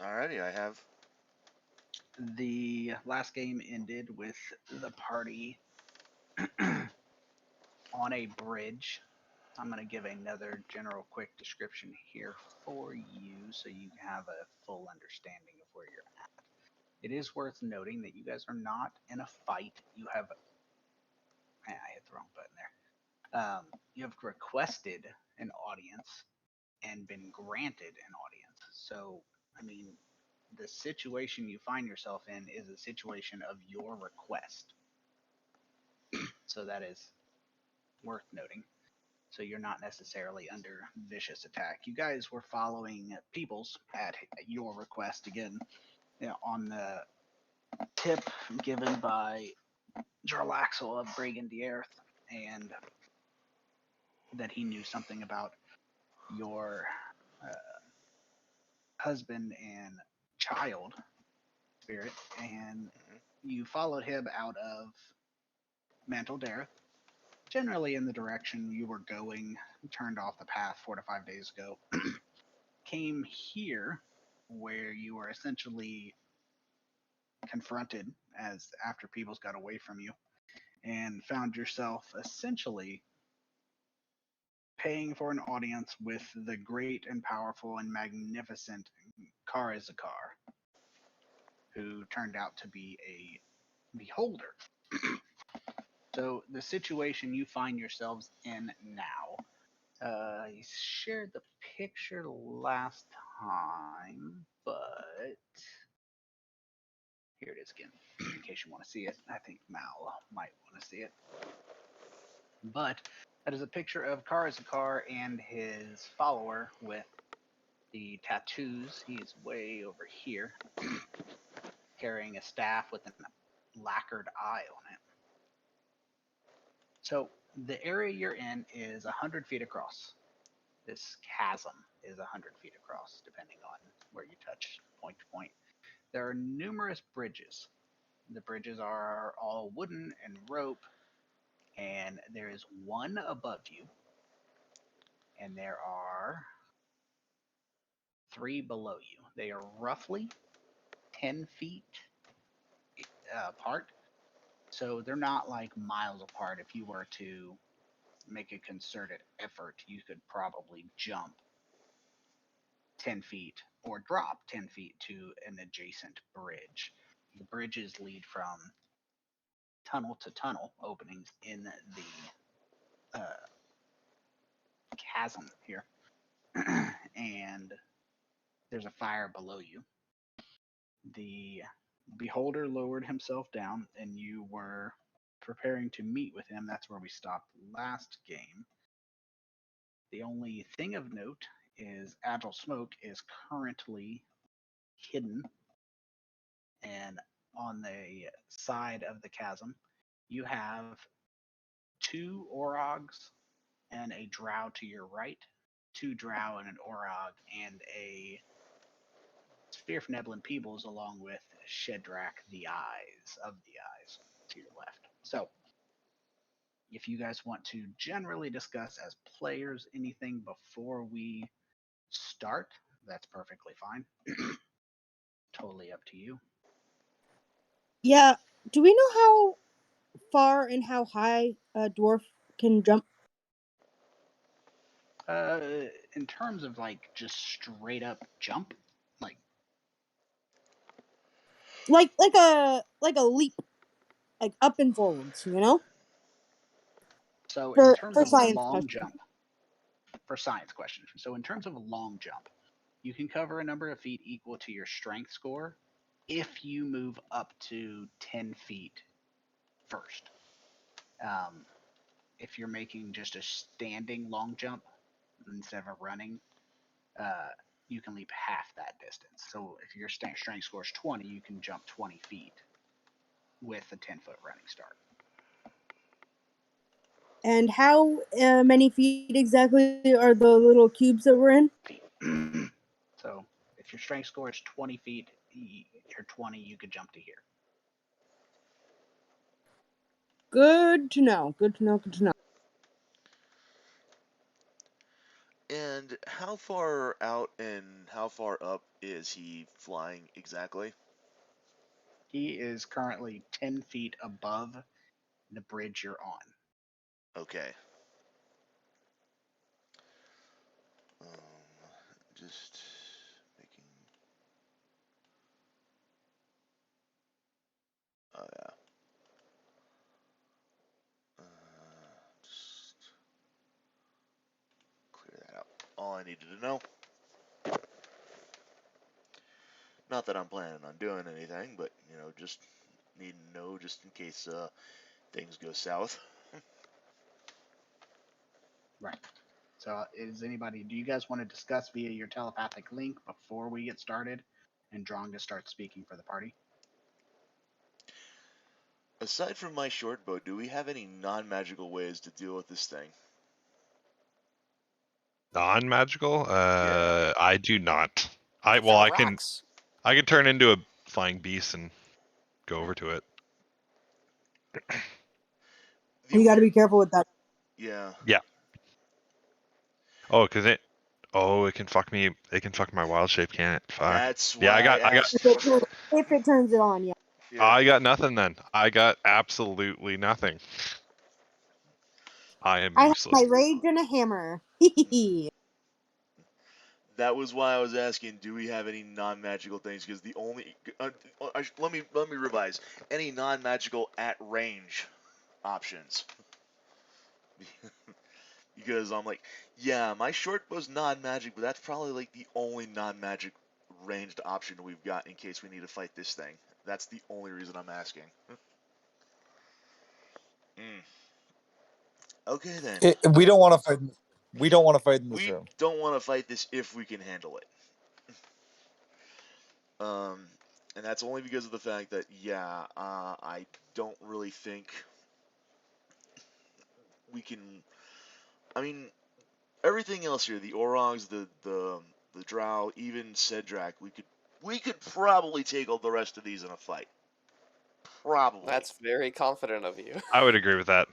Alrighty, I have. The last game ended with the party on a bridge. I'm going to give another general quick description here for you so you have a full understanding of where you're at. It is worth noting that you guys are not in a fight. You have, I hit the wrong button there. You have requested an audience and been granted an audience. So, I mean, the situation you find yourself in is a situation of your request. So that is worth noting. So you're not necessarily under vicious attack. You guys were following Peoples at your request again, on the tip given by Jarlaxle of Brigand the Earth, and that he knew something about your uh, husband and child spirit, and you followed him out of Mantle Dareth, generally in the direction you were going, turned off the path 4 to 5 days ago, came here where you were essentially confronted as after Peoples got away from you, and found yourself essentially paying for an audience with the great and powerful and magnificent Karazakar, who turned out to be a beholder. So the situation you find yourselves in now, I shared the picture last time, but here it is again, in case you want to see it. I think Mal might want to see it. But that is a picture of Karazakar and his follower with the tattoos. He's way over here, carrying a staff with a lacquered eye on it. So the area you're in is 100 feet across. This chasm is 100 feet across, depending on where you touch point to point. There are numerous bridges. The bridges are all wooden and rope, and there is one above you, and there are 3 below you. They are roughly 10 feet apart, so they're not like miles apart. If you were to make a concerted effort, you could probably jump 10 feet or drop 10 feet to an adjacent bridge. The bridges lead from tunnel to tunnel openings in the chasm here. And there's a fire below you. The beholder lowered himself down, and you were preparing to meet with him. That's where we stopped last game. The only thing of note is Agile Smoke is currently hidden, and on the side of the chasm, you have 2 Orogs and a Drow to your right, 2 Drow and an Orog, and a Spear from Neblin Peebles, along with Shedrak the Eyes of the Eyes to your left. So, if you guys want to generally discuss as players anything before we start, that's perfectly fine. Totally up to you. Yeah. Do we know how far and how high a dwarf can jump? In terms of like just straight up jump, like Like a leap, like up and forwards, you know? so in terms For of a science long question. jump, for science questions. So in terms of a long jump, you can cover a number of feet equal to your strength score if you move up to 10 feet first. Um, if you're making just a standing long jump instead of a running, uh, you can leap half that distance. So if your strength score is 20, you can jump 20 feet with a 10-foot running start. And how many feet exactly are the little cubes that we're in? So if your strength score is 20 feet, you're 20, you could jump to here. Good to know. Good to know. Good to know. And And how far out and how far up is he flying exactly? He is currently 10 feet above the bridge you're on. Okay. Just making. Oh yeah. Just clear that out. All I needed to know. Not that I'm planning on doing anything, but just need to know just in case things go south. Right. So, do you guys want to discuss via your telepathic link before we get started and Dronga starts speaking for the party? Aside from my short bow, do we have any non-magical ways to deal with this thing? Non-magical? Yeah. I do not. I Throw can rocks. turn into a flying beast and go over to it. You got to be careful with that. Yeah. Yeah. Oh, it can fuck me. It can fuck my wild shape, can't it? Fuck. That's Yeah, why I asked. If it turns it on, yeah. Yeah. I got nothing then. I got absolutely nothing. I am I have useless. my rage and a hammer. That was why I was asking, do we have any non-magical things? Because the only let me revise. Any non-magical at range options. Because I'm like, yeah, my short bow's non-magic, but that's probably like the only non-magic ranged option we've got in case we need to fight this thing. That's the only reason I'm asking. Okay then. We don't want to fight. We don't want to fight in this We room. don't want to fight this if we can handle it. And that's only because of the fact that, yeah, I don't really think we can. I mean, everything else here, the Orogs, the Drow, even Cedric, we could probably take all the rest of these in a fight. Probably. That's very confident of you. I would agree with that.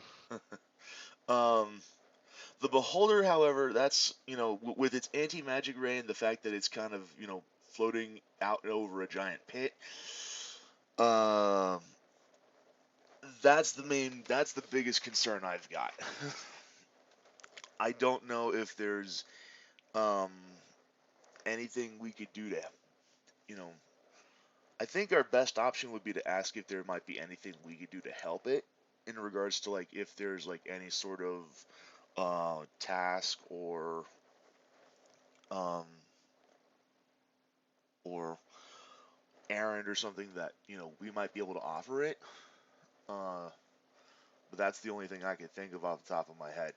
The Beholder, however, that's with its anti-magic ray and the fact that it's kind of floating out over a giant pit. That's the biggest concern I've got. I don't know if there's anything we could do to, I think our best option would be to ask if there might be anything we could do to help it in regards to like if there's like any sort of task or errand or something that we might be able to offer it. But that's the only thing I can think of off the top of my head.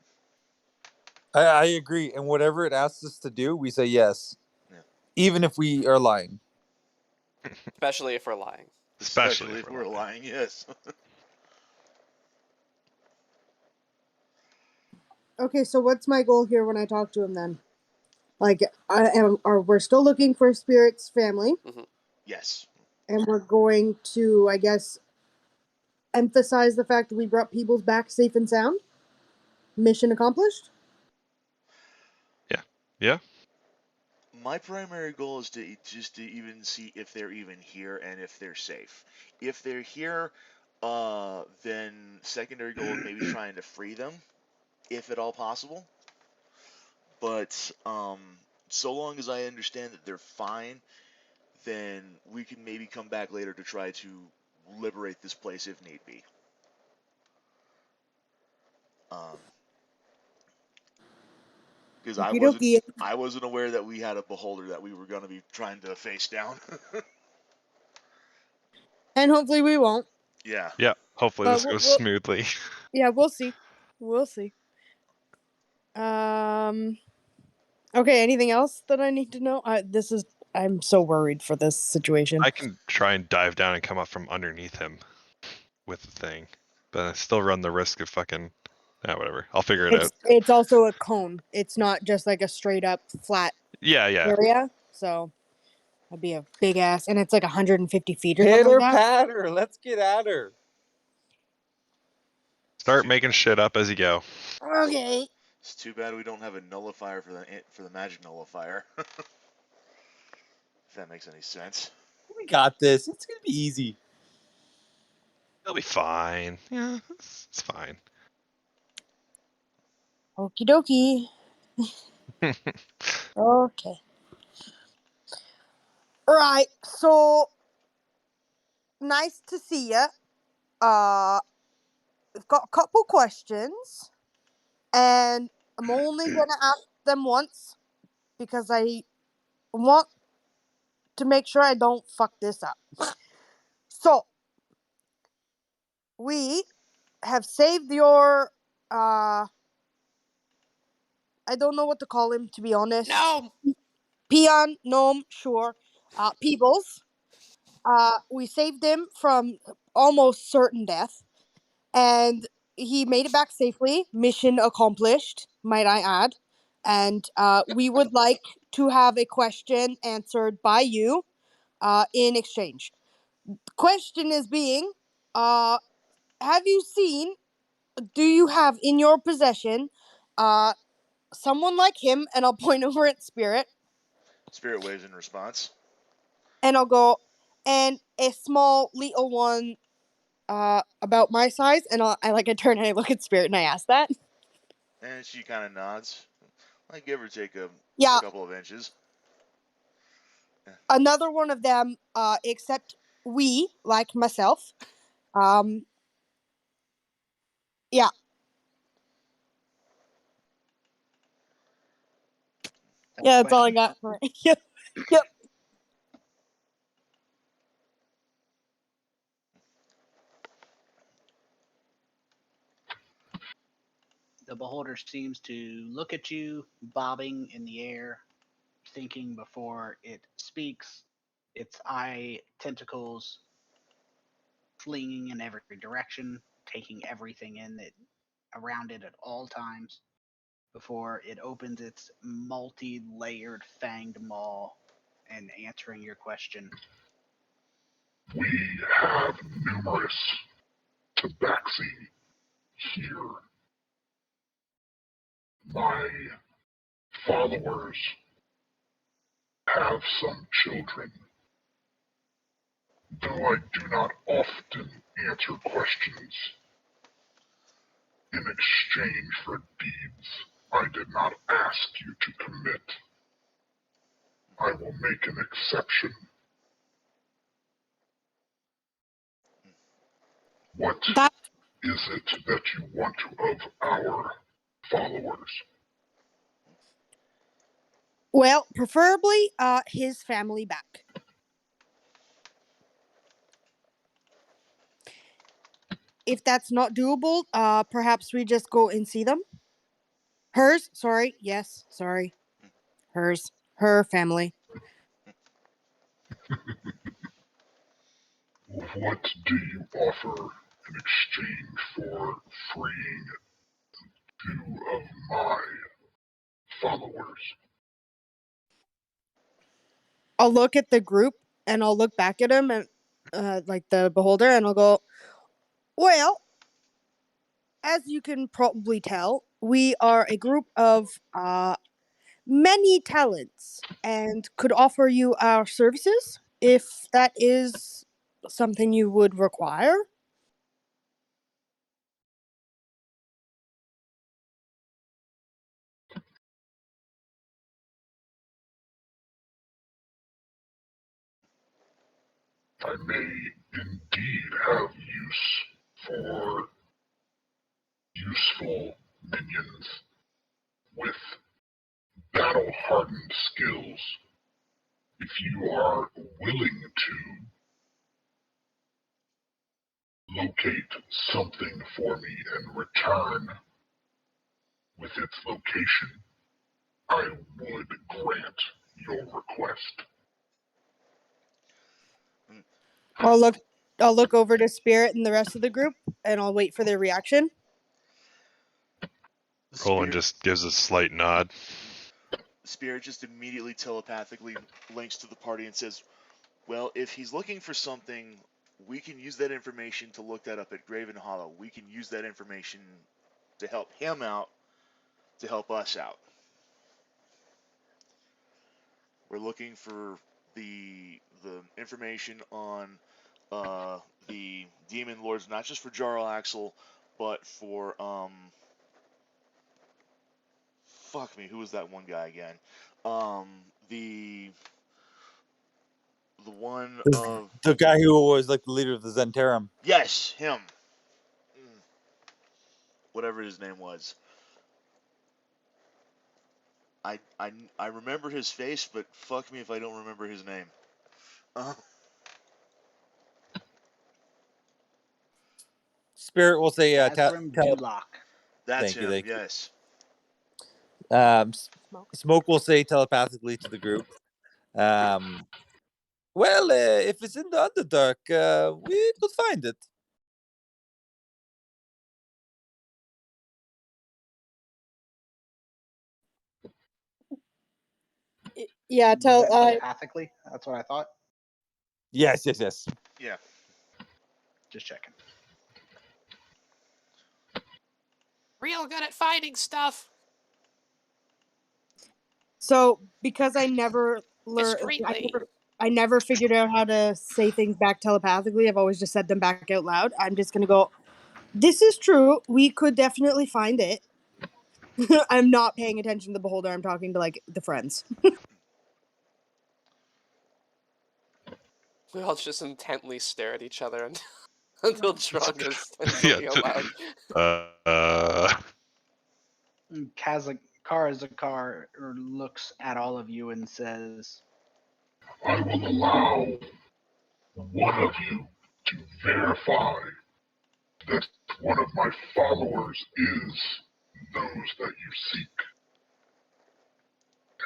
I agree, and whatever it asks us to do, we say yes, even if we are lying. Especially if we're lying. Especially if we're lying, yes. Okay, so what's my goal here when I talk to him then? Like, we're still looking for Spirit's family. Mm-hmm. Yes. And we're going to, I guess, emphasize the fact that we brought Peebles back safe and sound. Mission accomplished. Yeah. My primary goal is to even see if they're even here and if they're safe. If they're here, then secondary goal is maybe trying to free them, if at all possible. But so long as I understand that they're fine, then we can maybe come back later to try to liberate this place if need be. Because I wasn't aware that we had a beholder that we were going to be trying to face down. And hopefully we won't. Yeah. Yeah. Hopefully this goes smoothly. Yeah, we'll see. We'll see. Okay, anything else that I need to know? I'm so worried for this situation. I can try and dive down and come up from underneath him with the thing, but I still run the risk of fucking. Whatever. I'll figure it out. It's also a cone. It's not just like a straight up flat area. So that'd be a big ass, and it's like 150 feet or something like that. Patter. Let's get at her. Start making shit up as you go. Okay. It's too bad we don't have a nullifier for the magic nullifier. If that makes any sense. We got this. It's gonna be easy. It'll be fine. Yeah, it's fine. Okie dokie. Okay. Right. So nice to see you. We've got a couple questions, and I'm only gonna ask them once because I want to make sure I don't fuck this up. So we have saved your I don't know what to call him, to be honest. No. Peon, gnome, sure. Peebles. We saved him from almost certain death, and he made it back safely. Mission accomplished, might I add. And we would like to have a question answered by you in exchange. The question is being, have you seen, do you have in your possession someone like him? And I'll point over at Spirit. Spirit waves in response. And I'll go, and a small little one about my size, and I turn and I look at Spirit and I ask that. And she kind of nods. I give or take a couple of inches. Another one of them, except we, like myself. Yeah. Yeah, that's all I got for it. Yep. Yep. The beholder seems to look at you, bobbing in the air, thinking before it speaks, its eye tentacles flinging in every direction, taking everything in that around it at all times before it opens its multi-layered fanged maw and answering your question. We have numerous tabaxi here. My followers have some children. Though I do not often answer questions in exchange for deeds I did not ask you to commit, I will make an exception. What is it that you want of our followers? Well, preferably his family back. If that's not doable, perhaps we just go and see them. Hers, sorry, yes, sorry. Hers, her family. What do you offer in exchange for freeing 2 of my followers? I'll look at the group and I'll look back at him and like the beholder, and I'll go, well, as you can probably tell, we are a group of many talents and could offer you our services if that is something you would require. I may indeed have use for useful minions with battle-hardened skills. If you are willing to locate something for me and return with its location, I would grant your request. I'll look over to Spirit and the rest of the group, and I'll wait for their reaction. Roland just gives a slight nod. Spirit just immediately telepathically links to the party and says, well, if he's looking for something, we can use that information to look that up at Graven Hollow. We can use that information to help him out to help us out. We're looking for the information on the demon lords, not just for Jarl Axel, but for fuck me, who was that one guy again? The one of The guy who was like the leader of the Zentarum. yes, him. Whatever his name was. I remember his face, but fuck me if I don't remember his name. Spirit will say Azrim Dulak. That's Thank you, him. thank you. Yes. Smoke will say telepathically to the group. Well, if it's in the Underdark, we could find it. Yeah, Was that telepathically? That's what I thought. Yes. Yeah. Just checking. Real good at finding stuff. So because I never learned, Discreetly. I never figured out how to say things back telepathically. I've always just said them back out loud. I'm just gonna go. This is true. We could definitely find it. I'm not paying attention to the beholder. I'm talking to like the friends. We all just intently stare at each other until Tron goes Yeah, something out loud. Kazakar looks at all of you and says, I will allow one of you to verify that one of my followers is those that you seek,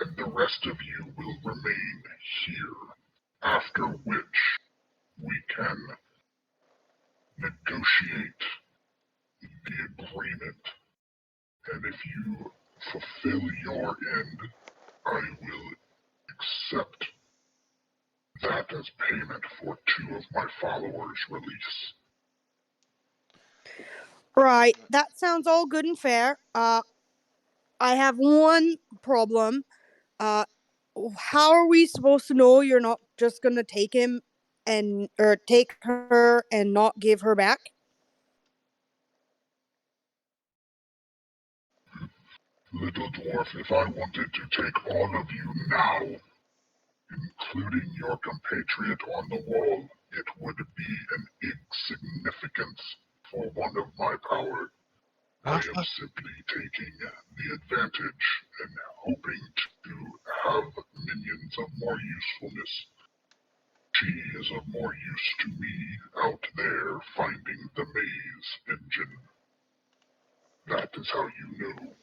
and the rest of you will remain here, after which we can negotiate the agreement, and if you fulfill your end, I will accept that as payment for 2 of my followers' release. Right. That sounds all good and fair. I have one problem. How are we supposed to know you're not just gonna take him or take her and not give her back? Little Dwarf, if I wanted to take all of you now, including your compatriot on the wall, it would be an insignificance for one of my power. I am simply taking the advantage and hoping to have minions of more usefulness. She is of more use to me out there finding the maze engine. That is how you know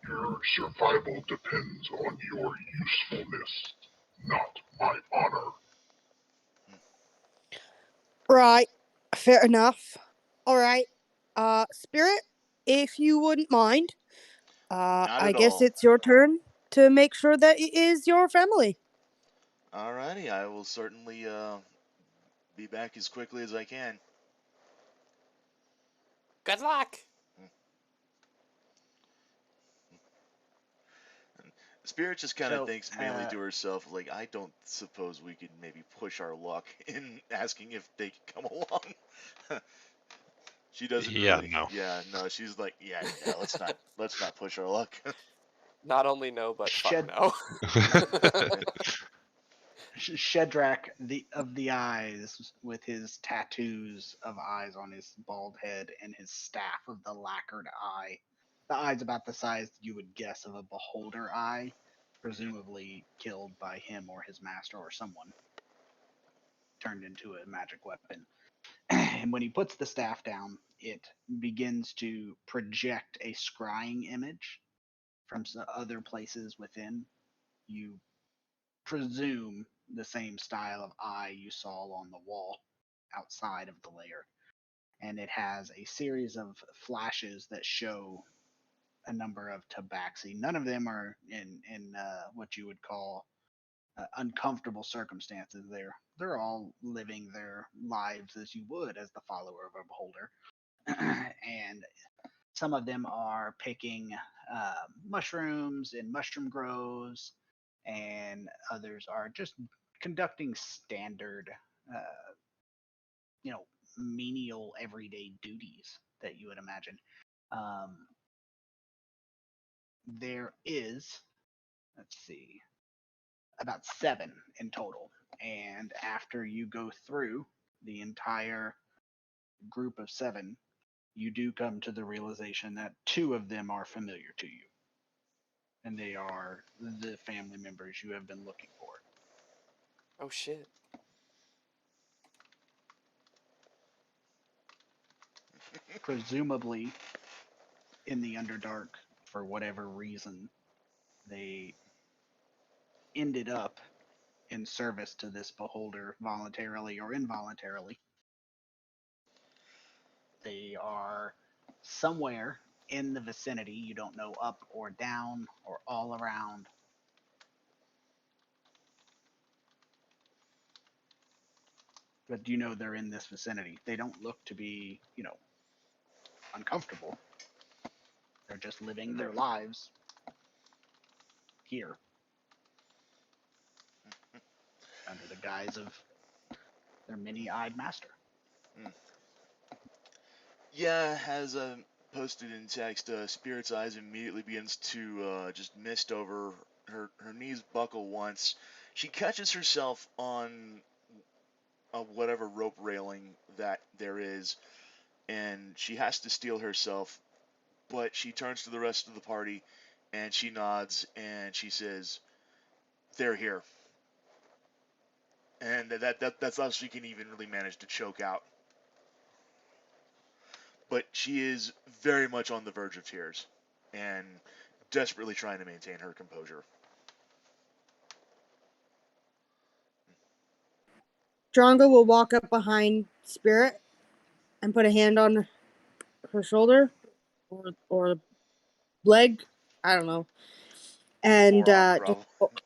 your survival depends on your usefulness, not my honor. Right. Fair enough. All right. Spirit, if you wouldn't mind, Not I at guess all. it's your turn to make sure that it is your family. Alrighty, I will certainly be back as quickly as I can. Good luck. Spirit just kind of So, thinks mainly to herself, like, I don't suppose we could maybe push our luck in asking if they can come along. She doesn't Yeah, really. no. Yeah, no. She's like, yeah, let's not push our luck. Not only no, but Shed- fuck no. Shedrak of the eyes, with his tattoos of eyes on his bald head and his staff of the lacquered eye. The eye's about the size you would guess of a beholder eye, presumably killed by him or his master or someone, turned into a magic weapon. And when he puts the staff down, it begins to project a scrying image from some other places within. You presume the same style of eye you saw on the wall outside of the lair. And it has a series of flashes that show a number of tabaxi. None of them are in what you would call uncomfortable circumstances. They're all living their lives as you would as the follower of a beholder. And Some of them are picking mushrooms in mushroom groves, and others are just conducting standard, uh, menial everyday duties that you would imagine. Um, there is, let's see, about 7 in total. And after you go through the entire group of 7, you do come to the realization that 2 of them are familiar to you. And they are the family members you have been looking for. Oh shit. Presumably, in the Underdark, for whatever reason, they ended up in service to this beholder voluntarily or involuntarily. They are somewhere in the vicinity. You don't know up or down or all around. But you know they're in this vicinity. They don't look to be, uncomfortable. They're just living their lives here under the guise of their many-eyed master. Yeah, as posted in text, Spirit's eyes immediately begins to just mist over. Her knees buckle once. She catches herself on whatever rope railing that there is, and she has to steel herself. But she turns to the rest of the party, and she nods, and she says, "They're here." And that's all she can even really manage to choke out. But she is very much on the verge of tears and desperately trying to maintain her composure. Drongo will walk up behind Spirit and put a hand on her shoulder or leg. I don't know. And Forearm, just probably.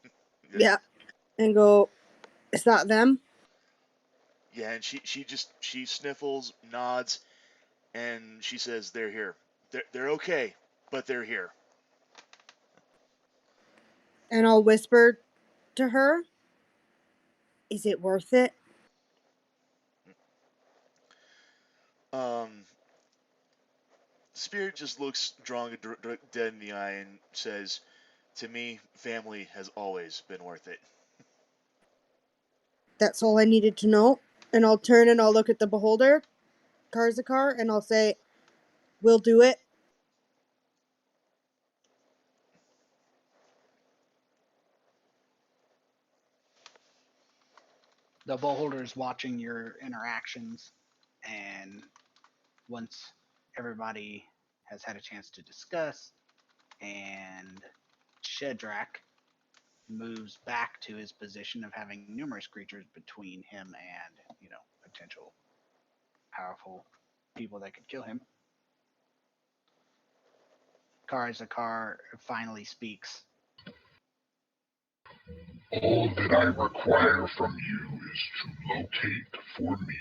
yeah, and go. It's not them. Yeah, and she sniffles, nods, and she says, "They're here. They're okay, but they're here." And I'll whisper to her, "Is it worth it?" Spirit just looks Drongo dead in the eye and says, "To me, family has always been worth it." That's all I needed to know. And I'll turn and I'll look at the beholder, Karzakar, and I'll say, "We'll do it." The beholder is watching your interactions, and once everybody has had a chance to discuss, and Shedrak moves back to his position of having numerous creatures between him and, potential powerful people that could kill him. Karzakar finally speaks. All that I require from you is to locate for me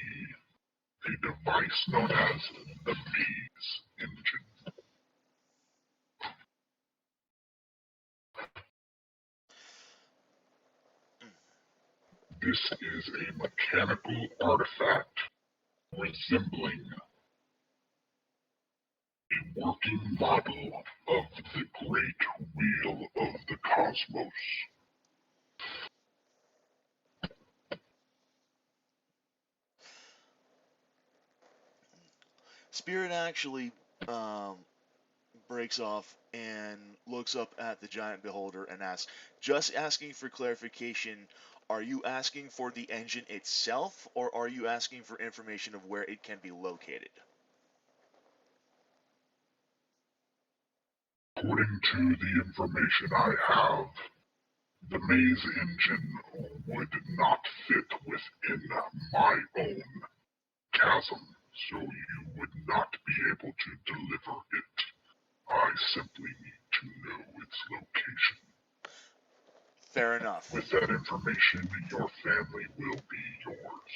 a device known as the Maze Engine. This is a mechanical artifact resembling a working model of the Great Wheel of the Cosmos. Spirit actually breaks off and looks up at the giant beholder and asks, just asking for clarification, are you asking for the engine itself, or are you asking for information of where it can be located? According to the information I have, the maze engine would not fit within my own chasm, so you would not be able to deliver it. I simply need to know its location. Fair enough. With that information, your family will be yours.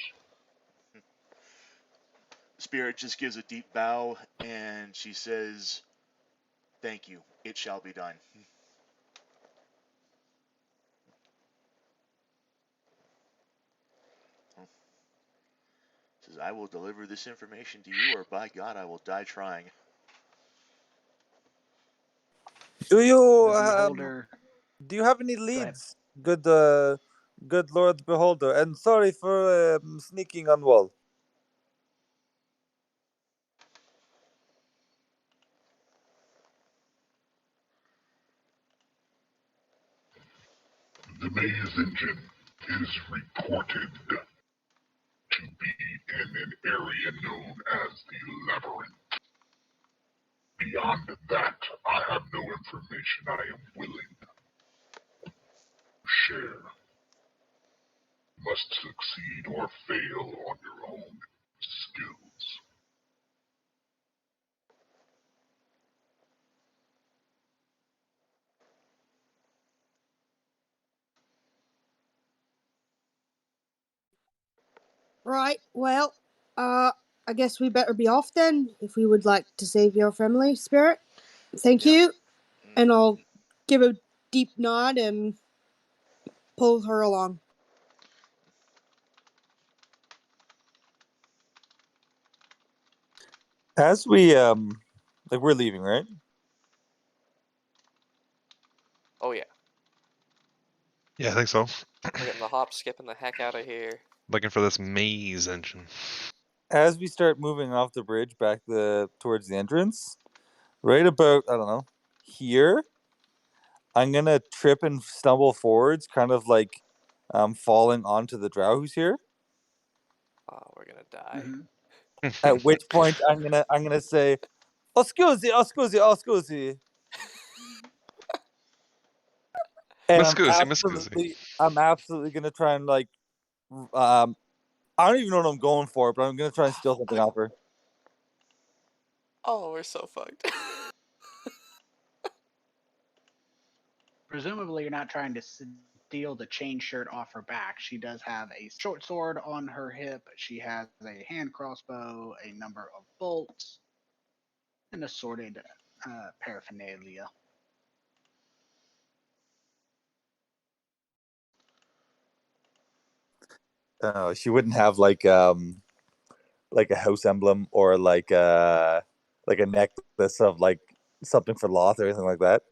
Spirit just gives a deep bow and she says, "Thank you. It shall be done." Says, "I will deliver this information to you, or by God, I will die trying." Do you The beholder. do you have any Go ahead. leads, good good Lord Beholder? And sorry for sneaking on wall. The maze engine is reported to be in an area known as the Labyrinth. Beyond that, I have no information I am willing to share. You must succeed or fail on your own skills. Right. Well, I guess we better be off then. If we would like to save your family, Spirit. Thank Yep. you. And I'll give a deep nod and pull her along. As we like we're leaving, right? Oh yeah, Yeah, I think so. we're getting the hop, skipping the heck out of here. Looking for this maze engine. As we start moving off the bridge back towards the entrance, right about, I don't know, here, I'm gonna trip and stumble forwards, kind of like falling onto the drow who's here. Oh, we're gonna die. Mm-hmm. At which point I'm gonna say, "Oh, scusi, oh, scusi, oh, scusi," and Muscusi. I'm absolutely gonna try and like, I don't even know what I'm going for, but I'm gonna try and steal something off her. Oh, we're so fucked. Presumably, you're not trying to steal the chain shirt off her back. She does have a short sword on her hip. She has a hand crossbow, a number of bolts, and assorted paraphernalia. She wouldn't have like a house emblem or like a necklace of like something for Loth or anything like that.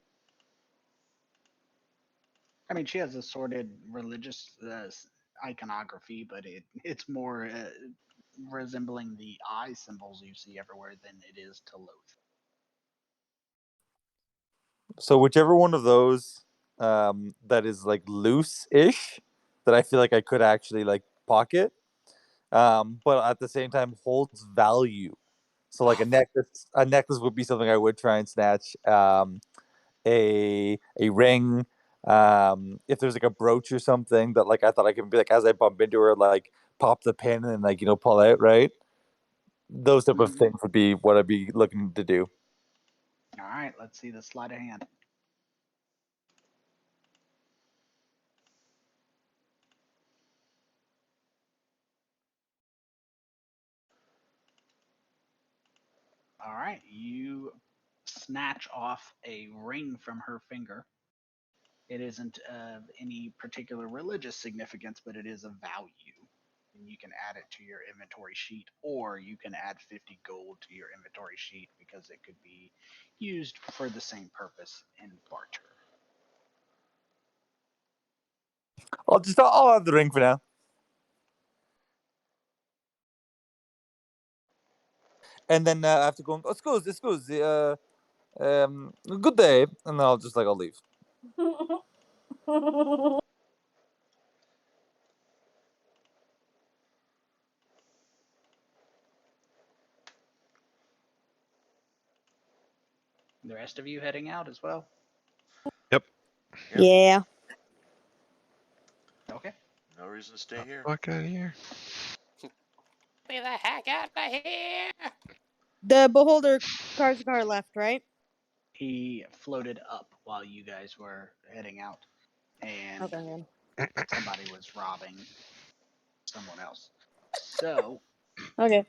I mean, she has assorted religious iconography, but it's more resembling the eye symbols you see everywhere than it is to Loth. So whichever one of those that is like loose-ish that I feel like I could actually like pocket, but at the same time holds value. So like a necklace would be something I would try and snatch. A ring. If there's like a brooch or something that like I thought I could be like as I bump into her, like pop the pin and like pull out, right? Those type of Mm-hmm. things would be what I'd be looking to do. All right, let's see the sleight of hand. All right, you snatch off a ring from her finger. It isn't of any particular religious significance, but it is of value. And you can add it to your inventory sheet, or you can add 50 gold to your inventory sheet because it could be used for the same purpose in barter. I'll have the ring for now. And then after going, oh, scusi, good day, and then I'll leave. The rest of you heading out as well? Yep. Yeah. Okay. No reason to stay here. Fuck out of here. Get the heck out of here! The beholder Karzgar left, right? He floated up while you guys were heading out, and Okay. somebody was robbing someone else. So Okay.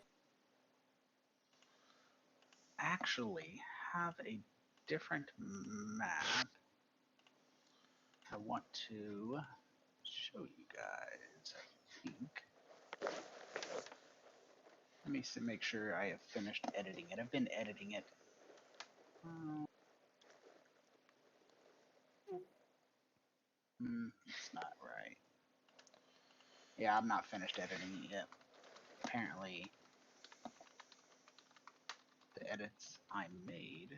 actually have a different map I want to show you guys, I think. Let me make sure I have finished editing it. I've been editing it. It's not right. Yeah, I'm not finished editing it yet. Apparently, the edits I made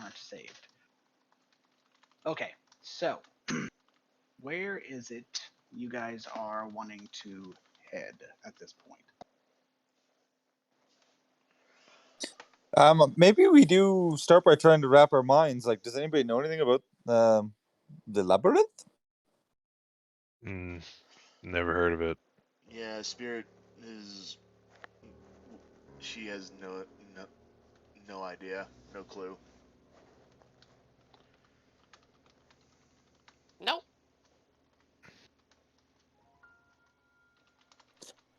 aren't saved. Okay, so where is it you guys are wanting to head at this point? Maybe we do start by trying to wrap our minds. Like, does anybody know anything about the labyrinth? Never heard of it. Yeah, Spirit is. She has no idea, no clue. Nope.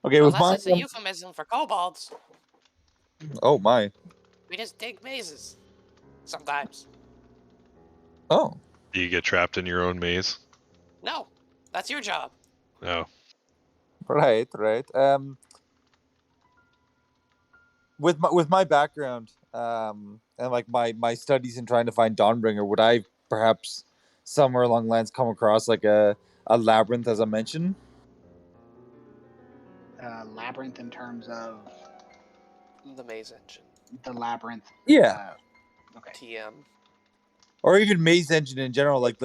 Okay, with Unless my it's a euphemism for kobolds. oh my We just dig mazes. Sometimes. oh Do you get trapped in your own maze? No. That's your job. Oh. right. With my background and like my studies in trying to find Dawnbringer, would I perhaps somewhere along the lines come across like a labyrinth, as I mentioned? Labyrinth in terms of The maze engine. the labyrinth. Yeah, Okay. TM. or even maze engine in general. Like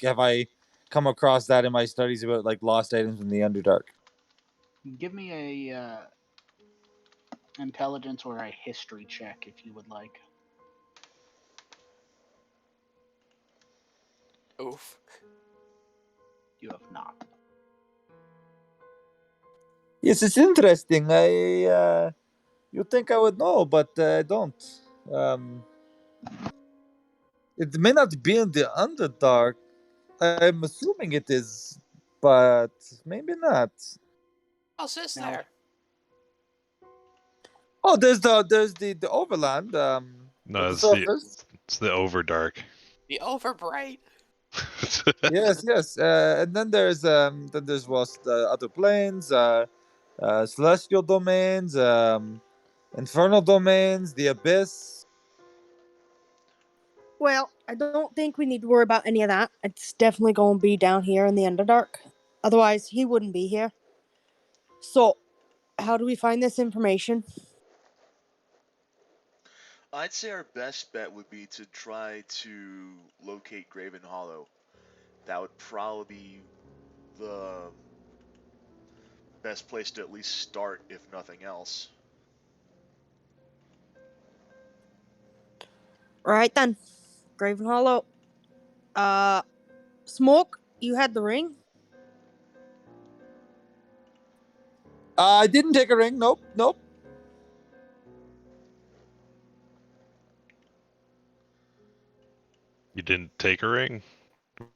have I come across that in my studies about like lost items in the Underdark? Give me a intelligence or a history check if you would like. Oof. You have not. Yes, it's interesting. You think I would know, but I don't. It may not be in the Underdark. I'm assuming it is, but maybe not. Oh, sis Now, there. Oh, there's the Overland. At No, the surface. it's the Overdark. The overbright. Yes. And then there's was the other planes, celestial domains, infernal domains, the abyss. Well, I don't think we need to worry about any of that. It's definitely going to be down here in the Underdark. Otherwise, he wouldn't be here. So, how do we find this information? I'd say our best bet would be to try to locate Graven Hollow. That would probably be the best place to at least start, if nothing else. Right then. Graven Hollow. Smoke, you had the ring? I didn't take a ring. Nope. You didn't take a ring?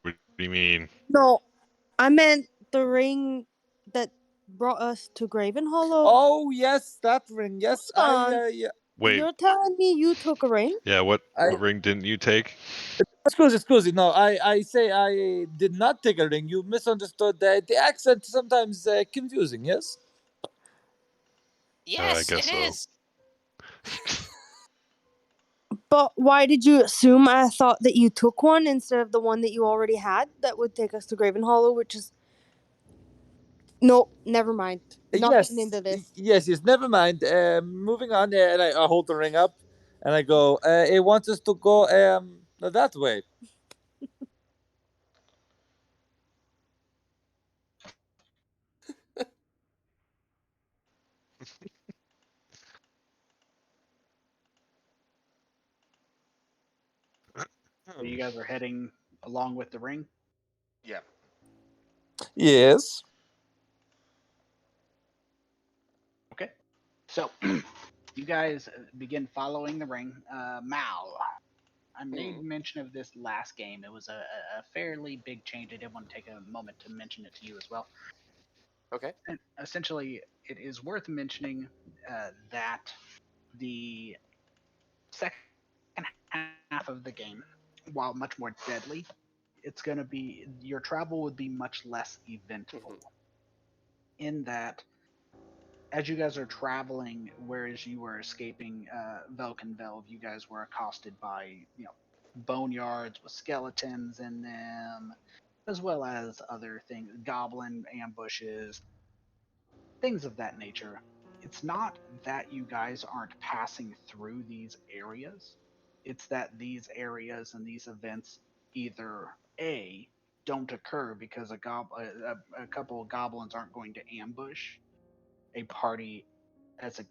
What do you mean? No, I meant the ring that brought us to Graven Hollow. Oh yes, that ring. Yes, Hold on. yeah. Wait. You're telling me you took a ring? Yeah, what I- ring didn't you take? Excuse me. No, I say I did not take a ring. You misunderstood. The accent sometimes confusing. Yes. I Yes, guess it so. is. But why did you assume I thought that you took one instead of the one that you already had that would take us to Graven Hollow, which is... No, never mind. Not getting into this. Yes. Never mind. Moving on. And I hold the ring up, and I go. It wants us to go that way. so you guys are heading along with the ring? Yeah. Yes. Okay. So, you guys begin following the ring. Mal, I made mention of this last game. It was a fairly big change. I did want to take a moment to mention it to you as well. Okay. And essentially, it is worth mentioning that the second half of the game, while much more deadly, it's going to be your travel would be much less eventful. In that, as you guys are traveling, whereas you were escaping Velkenvelv, you guys were accosted by boneyards with skeletons in them, as well as other things, goblin ambushes, things of that nature. It's not that you guys aren't passing through these areas. It's that these areas and these events either A, don't occur because a couple of goblins aren't going to ambush a party as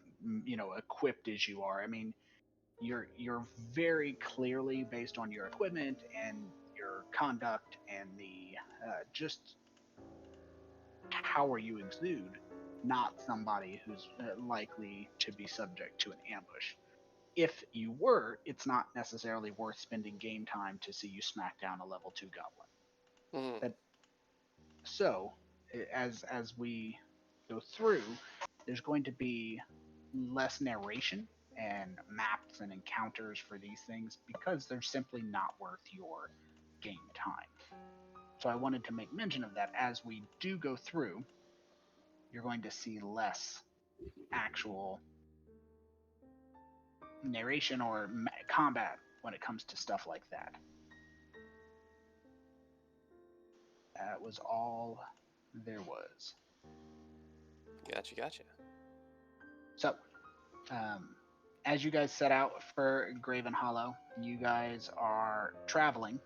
equipped as you are. I mean, you're very clearly, based on your equipment and your conduct and the just power you exude, not somebody who's likely to be subject to an ambush. If you were, it's not necessarily worth spending game time to see you smack down a level 2 goblin. Mm-hmm. So, as we go through, there's going to be less narration and maps and encounters for these things because they're simply not worth your game time. So I wanted to make mention of that. As we do go through, you're going to see less actual narration or combat when it comes to stuff like that. That was all there was. Gotcha. So, as you guys set out for Graven Hollow, you guys are traveling,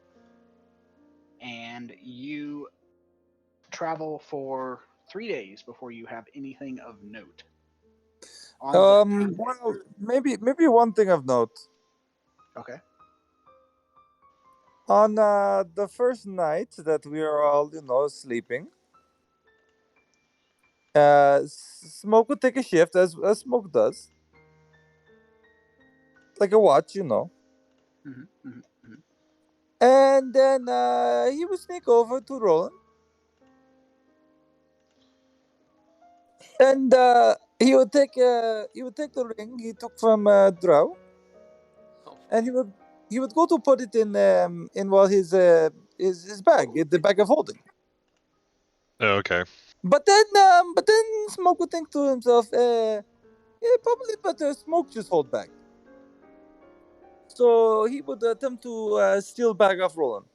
and you travel for 3 days before you have anything of note. Well, maybe one thing of note. Okay. On the first night that we are all, sleeping, Smoke would take a shift as Smoke does, like a watch, and then he would sneak over to Roland, and he would take the ring he took from Drow, Oh, and he would go to put it in his bag, the bag of holding. Oh, okay. But then Smoke would think to himself, yeah, probably better Smoke just hold back. So he would attempt to steal bag off Roland.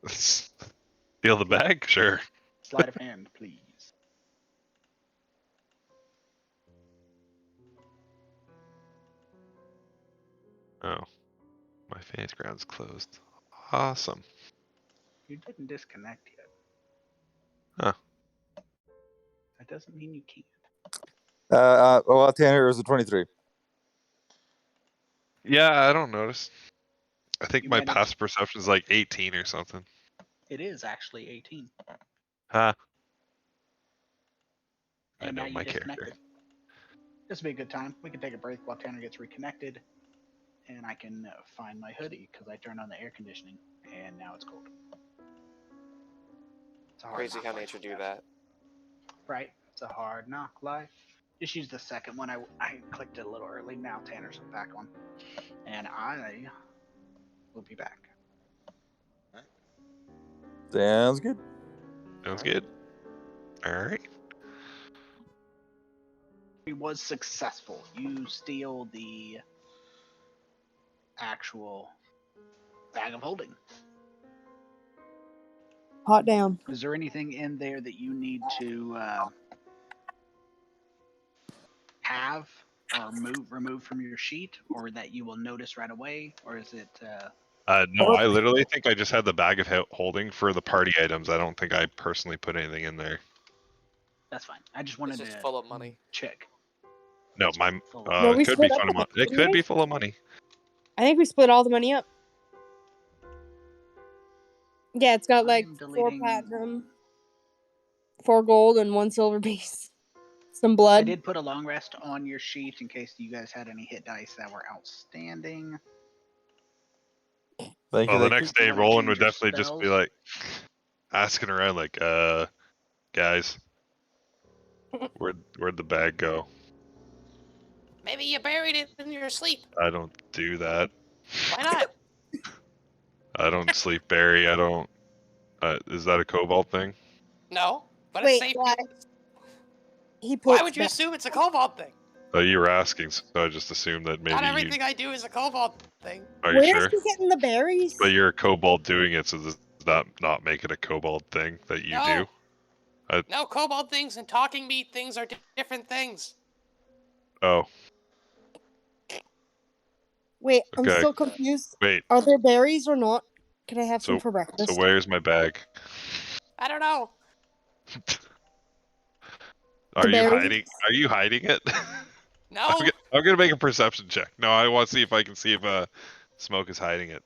Steal the bag? Sure. Sleight of hand, please. Oh, my fan's ground's closed. Awesome. You didn't disconnect yet. Huh. That doesn't mean you can't. Well, Tanner is a 23. Yeah, I don't notice. I think You my managed- past perception's like 18 or something. It is actually 18. Huh. And I know now you my disconnected. character. This would be a good time. We can take a break while Tanner gets reconnected. And I can find my hoodie because I turned on the air conditioning and now it's cold. It's a hard crazy knock how life. nature do that. Right? It's a hard knock life. Just use the second one. I clicked it a little early. Now Tanner's back on. And I will be back. Sounds good. Sounds Alright. good. Alright. It was successful. You steal the actual bag of holding. Hot damn. Is there anything in there that you need to have or remove from your sheet, or that you will notice right away, or is it? No, I literally think I just had the bag of holding for the party items. I don't think I personally put anything in there. That's fine. I just wanted It's just to full of money. check. No, my No, we it could be split up full of money. the It could money. be full of money. I think we split all the money up. Yeah, it's got like I'm 4 deleting- platinum, 4 gold, and 1 silver piece. Some I blood. did put a long rest on your sheet in case you guys had any hit dice that were outstanding. Thank Well, you. the next day, Wanna Roland change would your definitely just be spells? like asking around, like, guys. Where'd the bag go? Maybe you buried it in your sleep. I don't do that. Why not? I don't sleep bury. I don't. Is that a kobold thing? No, but Wait, it's safe. why? He Why puts would you back. assume it's a kobold thing? Oh, you were asking, so I just assumed that maybe Not you. everything I do is a kobold thing. Are you Where's sure? he getting the berries? But you're a kobold doing it, so does that not make it a kobold thing that you do? No, kobold things and talking meat things are different things. Oh, Wait, I'm okay. still confused. Wait. Are there berries or not? Can I have some So for breakfast? so where's my bag? I don't know. Are you berries? hiding? Are you hiding it? No. I'm gonna make a perception check. No, I want to see if I can see if Smoke is hiding it.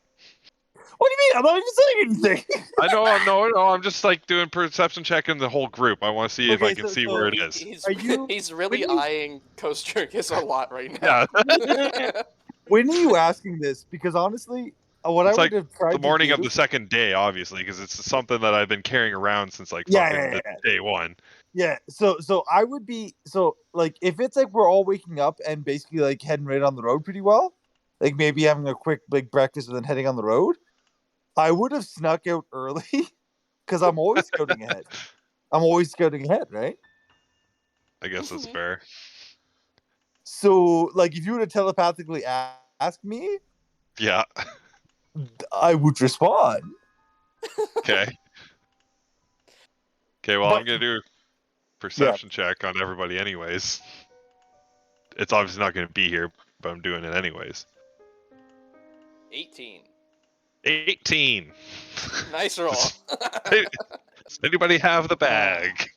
What do you mean? I'm not even saying anything. I know, I'm just like doing perception check in the whole group. I want to see if Okay, I can so- see so where it He- is. he's, Are you- he's really when you- eyeing Coast Jerkis a lot right now. Yeah, When are you asking this? Because honestly, what It's I like would have tried the morning to of do, the second day, obviously, because it's something that I've been carrying around since like Yeah, fucking yeah. day one. Yeah, so I would be like if it's like we're all waking up and basically like heading right on the road pretty well, like maybe having a quick big breakfast and then heading on the road, I would have snuck out early because I'm always scouting ahead. I'm always scouting ahead, right? I guess that's fair. So like if you were to telepathically ask me, Yeah. I would respond. Okay. Okay. Well, But- I'm gonna do a perception check on everybody, anyways. It's obviously not gonna be here, but I'm doing it anyways. 18. 18. Nice roll. Does anybody have the bag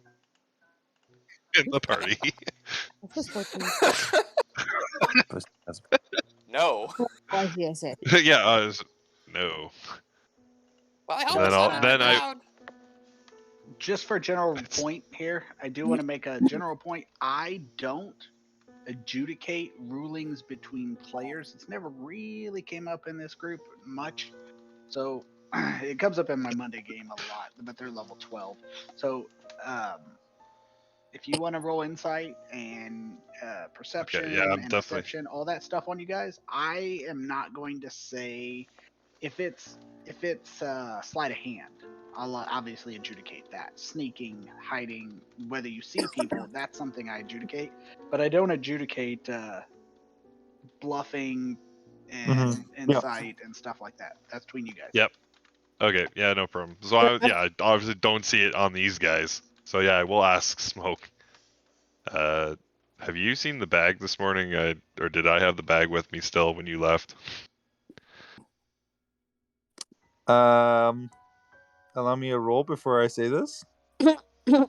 in the party? What's this for? No. Why he is it? Yeah. No. Well, I hope Then it's I'll- not then I- underground. Just for general point here, I do want to make a general point. I don't adjudicate rulings between players. It's never really came up in this group much. So it comes up in my Monday game a lot, but they're level 12. So if you want to roll insight and perception yeah, I'm and definitely- deception, all that stuff on you guys, I am not going to say if it's sleight of hand. I'll obviously adjudicate that. Sneaking, hiding, whether you see people, that's something I adjudicate. But I don't adjudicate bluffing and insight and stuff like that. That's between you guys. Yep. Okay, yeah, no problem. So I obviously don't see it on these guys. So yeah, I will ask Smoke. Have you seen the bag this morning? Or did I have the bag with me still when you left? Allow me a roll before I say this. I'm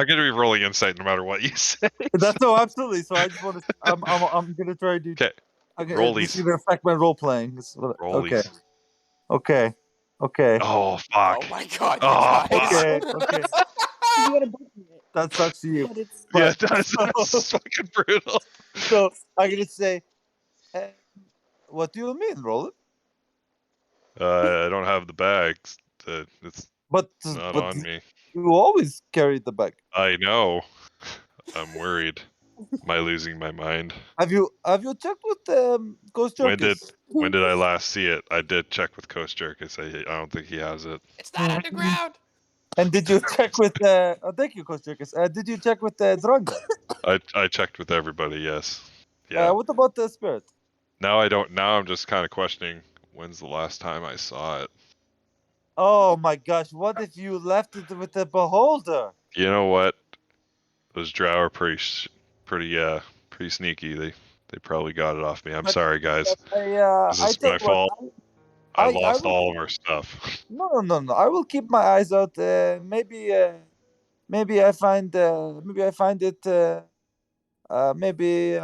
gonna be rolling insight no matter what you say. That's no, absolutely. So I just want to. I'm gonna try to do. Okay, Okay, rollies. this is gonna affect my role playing. rollies. Okay. Oh fuck. Oh my god, you Oh, guys. Okay. You gotta button it. That sucks to you. But it's Yeah, But- that's fucking brutal. So I'm gonna say, what do you mean, Roland? I don't have the bags. It's But not but on me. you always carried the bag. I know. I'm worried. Am I losing my mind? Have you checked with Ghost When did Jokers? when did I last see it? I did check with Coast Jerkis. I don't think he has it. It's not underground. And did you check with thank you, Ghost Jokers. Did you check with Drunga? I checked with everybody. Yes. Yeah. What about the spirit? Now I don't. Now I'm just kind of questioning when's the last time I saw it. Oh my gosh! What if you left it with the beholder? You know what? Those drow are pretty sneaky. They probably got it off me. I'm But- sorry, guys. This This is is my fault. I I lost will- all of our stuff. No. I will keep my eyes out. Maybe I find it. Maybe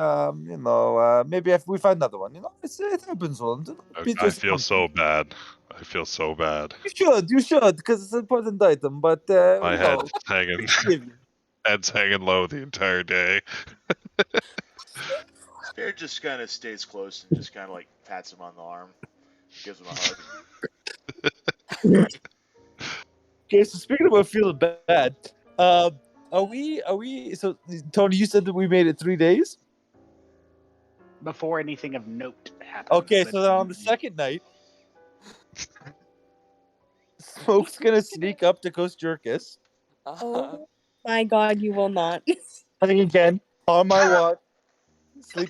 maybe if we find another one. It happens, Roland. I feel so bad. I feel so bad. You should, because it's an important item. But My head's hanging, forgive you. head's hanging low the entire day. Spirit just kind of stays close and just kind of like pats him on the arm, gives him a hug. Okay, so speaking about feeling bad, are we? So Tony, you said that we made it 3 days. Before anything of note happens. Okay, but so then on the second night, Smoke's gonna sneak up to Coast Jerkus. Oh my god, you will not. I think again on my watch.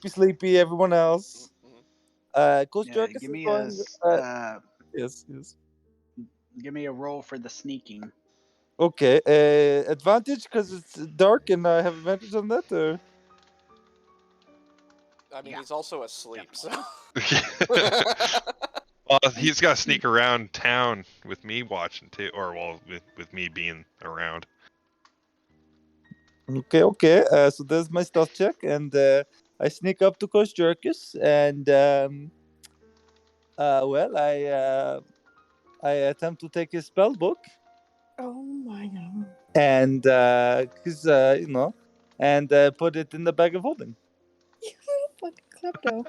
Sleepy, everyone else. Coast yeah, Jerkus give is me going. Yes. give me a roll for the sneaking. Okay. Advantage because it's dark and I have advantage on that. Or I mean, Yeah. he's also asleep, so. Well, he's got to sneak around town with me watching too, or well, with me being around. okay. So there's my stealth check, and I sneak up to Coast Jerkus, and well, I attempt to take his spell book, Oh my god. and because and put it in the bag of holding. You fucking klepto.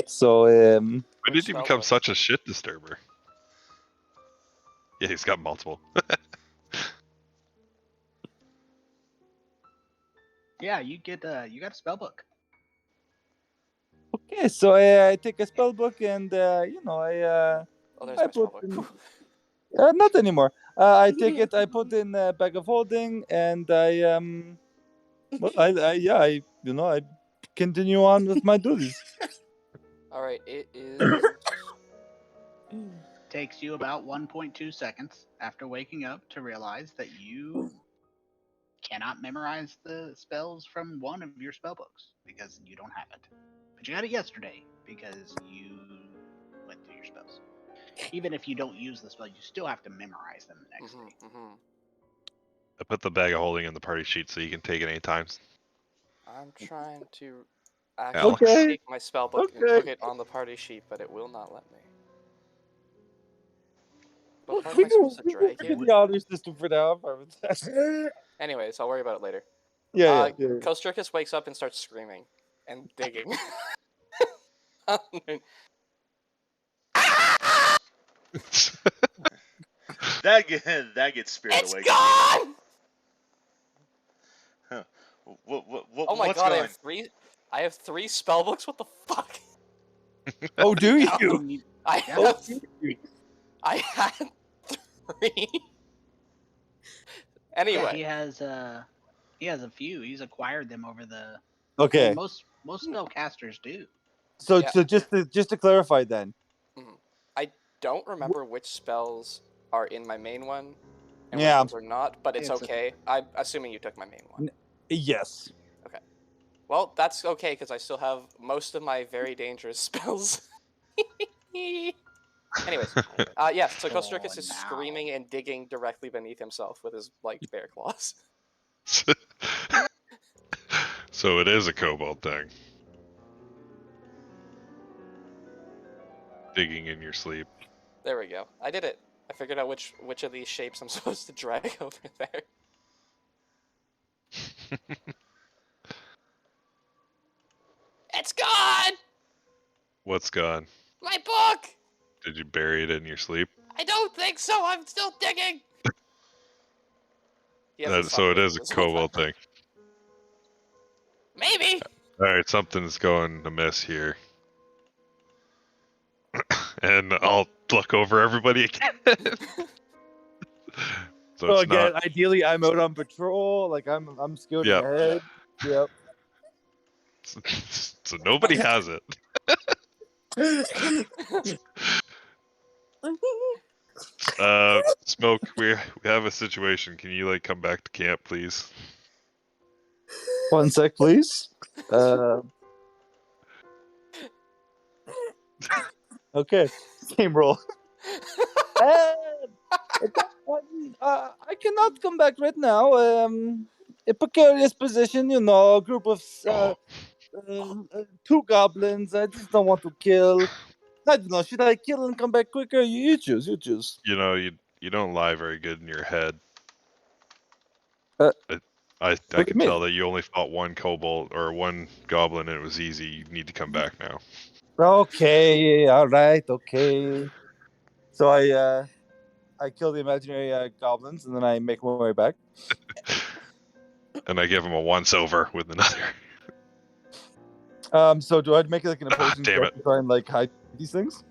So When did Which he spell become book? such a shit disturber? Yeah, he's got multiple. Yeah, you got a spell book. okay, so I take a spell book, and Oh, there's I my spell put book. in, Phew. not anymore. I take it, I put in a bag of holding, and I I continue on with my duties. Alright, it is. Takes you about 1.2 seconds after waking up to realize that you cannot memorize the spells from one of your spell books because you don't have it. But you got it yesterday because you went through your spells. Even if you don't use the spell, you still have to memorize them the next day. I put the bag of holding in the party sheet so you can take it anytime. I'm trying to actually Okay. take my spell book and Okay. put it on the party sheet, but it will not let me. What part am We I supposed to can drag look here? at the audio system for now. I'm fine with that. Anyways, I'll worry about it later. yeah. Kostrikis wakes up and starts screaming and digging. That gets spirit It's away. gone! Huh. Oh my What's god, gone? I have three spell books. What the fuck? Oh, do Yeah, you? I Yeah. have. I had three. Yeah, Anyway, he has a few. He's acquired them over the. Okay. I mean, most spellcasters do. So Yeah. so just to clarify then. I don't remember which spells are in my main one and Yeah. which ones are not, but it's okay. I'm assuming you took my main one. Yes. Okay. Well, that's okay because I still have most of my very dangerous spells. Anyways, yeah. So Kostrikis is screaming and digging directly beneath himself with his bear claws. So it is a kobold thing. Digging in your sleep. There we go. I did it. I figured out which of these shapes I'm supposed to drag over there. It's gone! What's gone? My book! Did you bury it in your sleep? I don't think so. I'm still digging. So it is a kobold thing. Maybe. Alright, something's going amiss here. And I'll look over everybody again. So again, ideally, I'm out on patrol. Like I'm scouting ahead. Yep. So nobody has it. Smoke, we have a situation. Can you come back to camp, please? 1 sec, please. Okay. Game roll. I cannot come back right now. A precarious position, a group of 2 goblins. I just don't want to kill. I don't know. Should I kill and come back quicker? You choose. You choose. You don't lie very good in your head. I What can tell that you only fought one kobold or one goblin and it was easy. You need to come back now. Okay, all right, okay. So I kill the imaginary goblins, and then I make my way back. And I give him a once over with another. So do I make like an opposing damn check it. to try and like hide these things?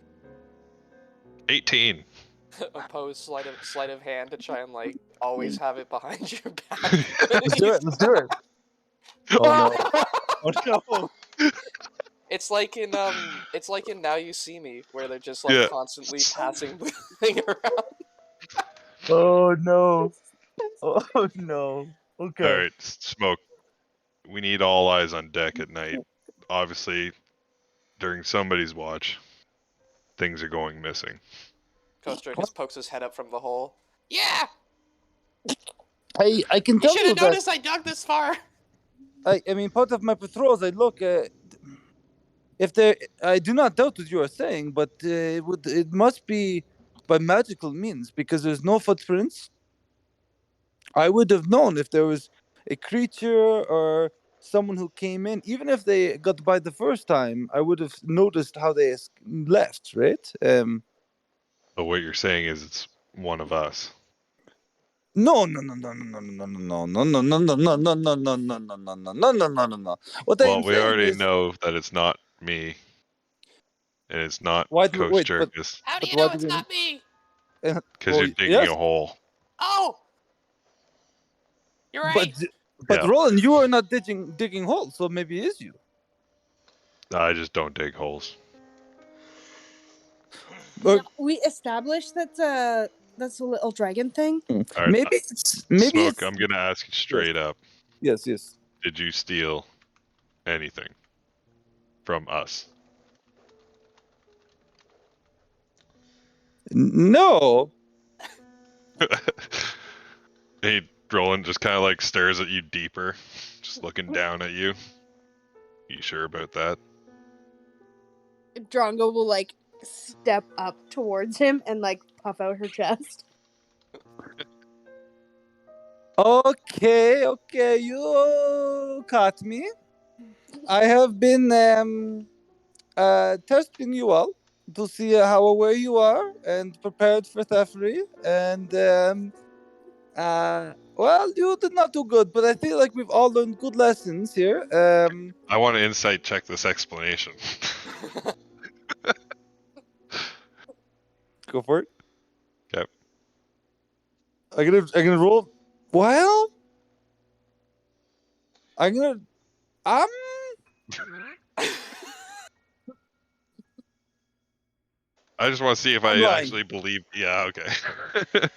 18. Oppose sleight of hand to try and like always have it behind your back. Let's do it. Let's do it. Oh no! Oh no! It's like in Now You See Me, where they're just like Yeah. constantly passing the thing around. Oh no! Oh no! Okay. All right, Smoke. We need all eyes on deck at night. Obviously, during somebody's watch, things are going missing. Kostrikis pokes his head up from the hole. Yeah, I can you tell should you have that. noticed I dug this far. I mean, part of my patrols, I look. If there, I do not doubt what you are saying, but it must be by magical means because there's no footprints. I would have known if there was a creature or someone who came in, even if they got by the first time. I would have noticed how they left, right? But what you're saying is it's one of us. No. What I Well, am we saying already is, know that it's not me, and it's not why do Coach wait? But Jerkus, How do you why know do it's we? not me? because you're digging a hole. Oh, you're right. But Yeah. Roland, you are not digging holes, so maybe it is you. I just don't dig holes. Or No, we established that's a little dragon thing. All right, maybe Smoke, it's I'm gonna ask you straight up. yes. Did you steal anything from us? No. Hey, Roland just kind of like stares at you deeper, just looking down at you. You sure about that? Drongo will like step up towards him and like puff out her chest. Okay, you caught me. I have been testing you all to see how aware you are and prepared for theftery. And well, you did not do good, but I feel like we've all learned good lessons here. I want to insight check this explanation. Go for it. Okay. I'm gonna roll. Well, I'm gonna. I just want to see if I'm I lying. actually believe. Yeah, okay.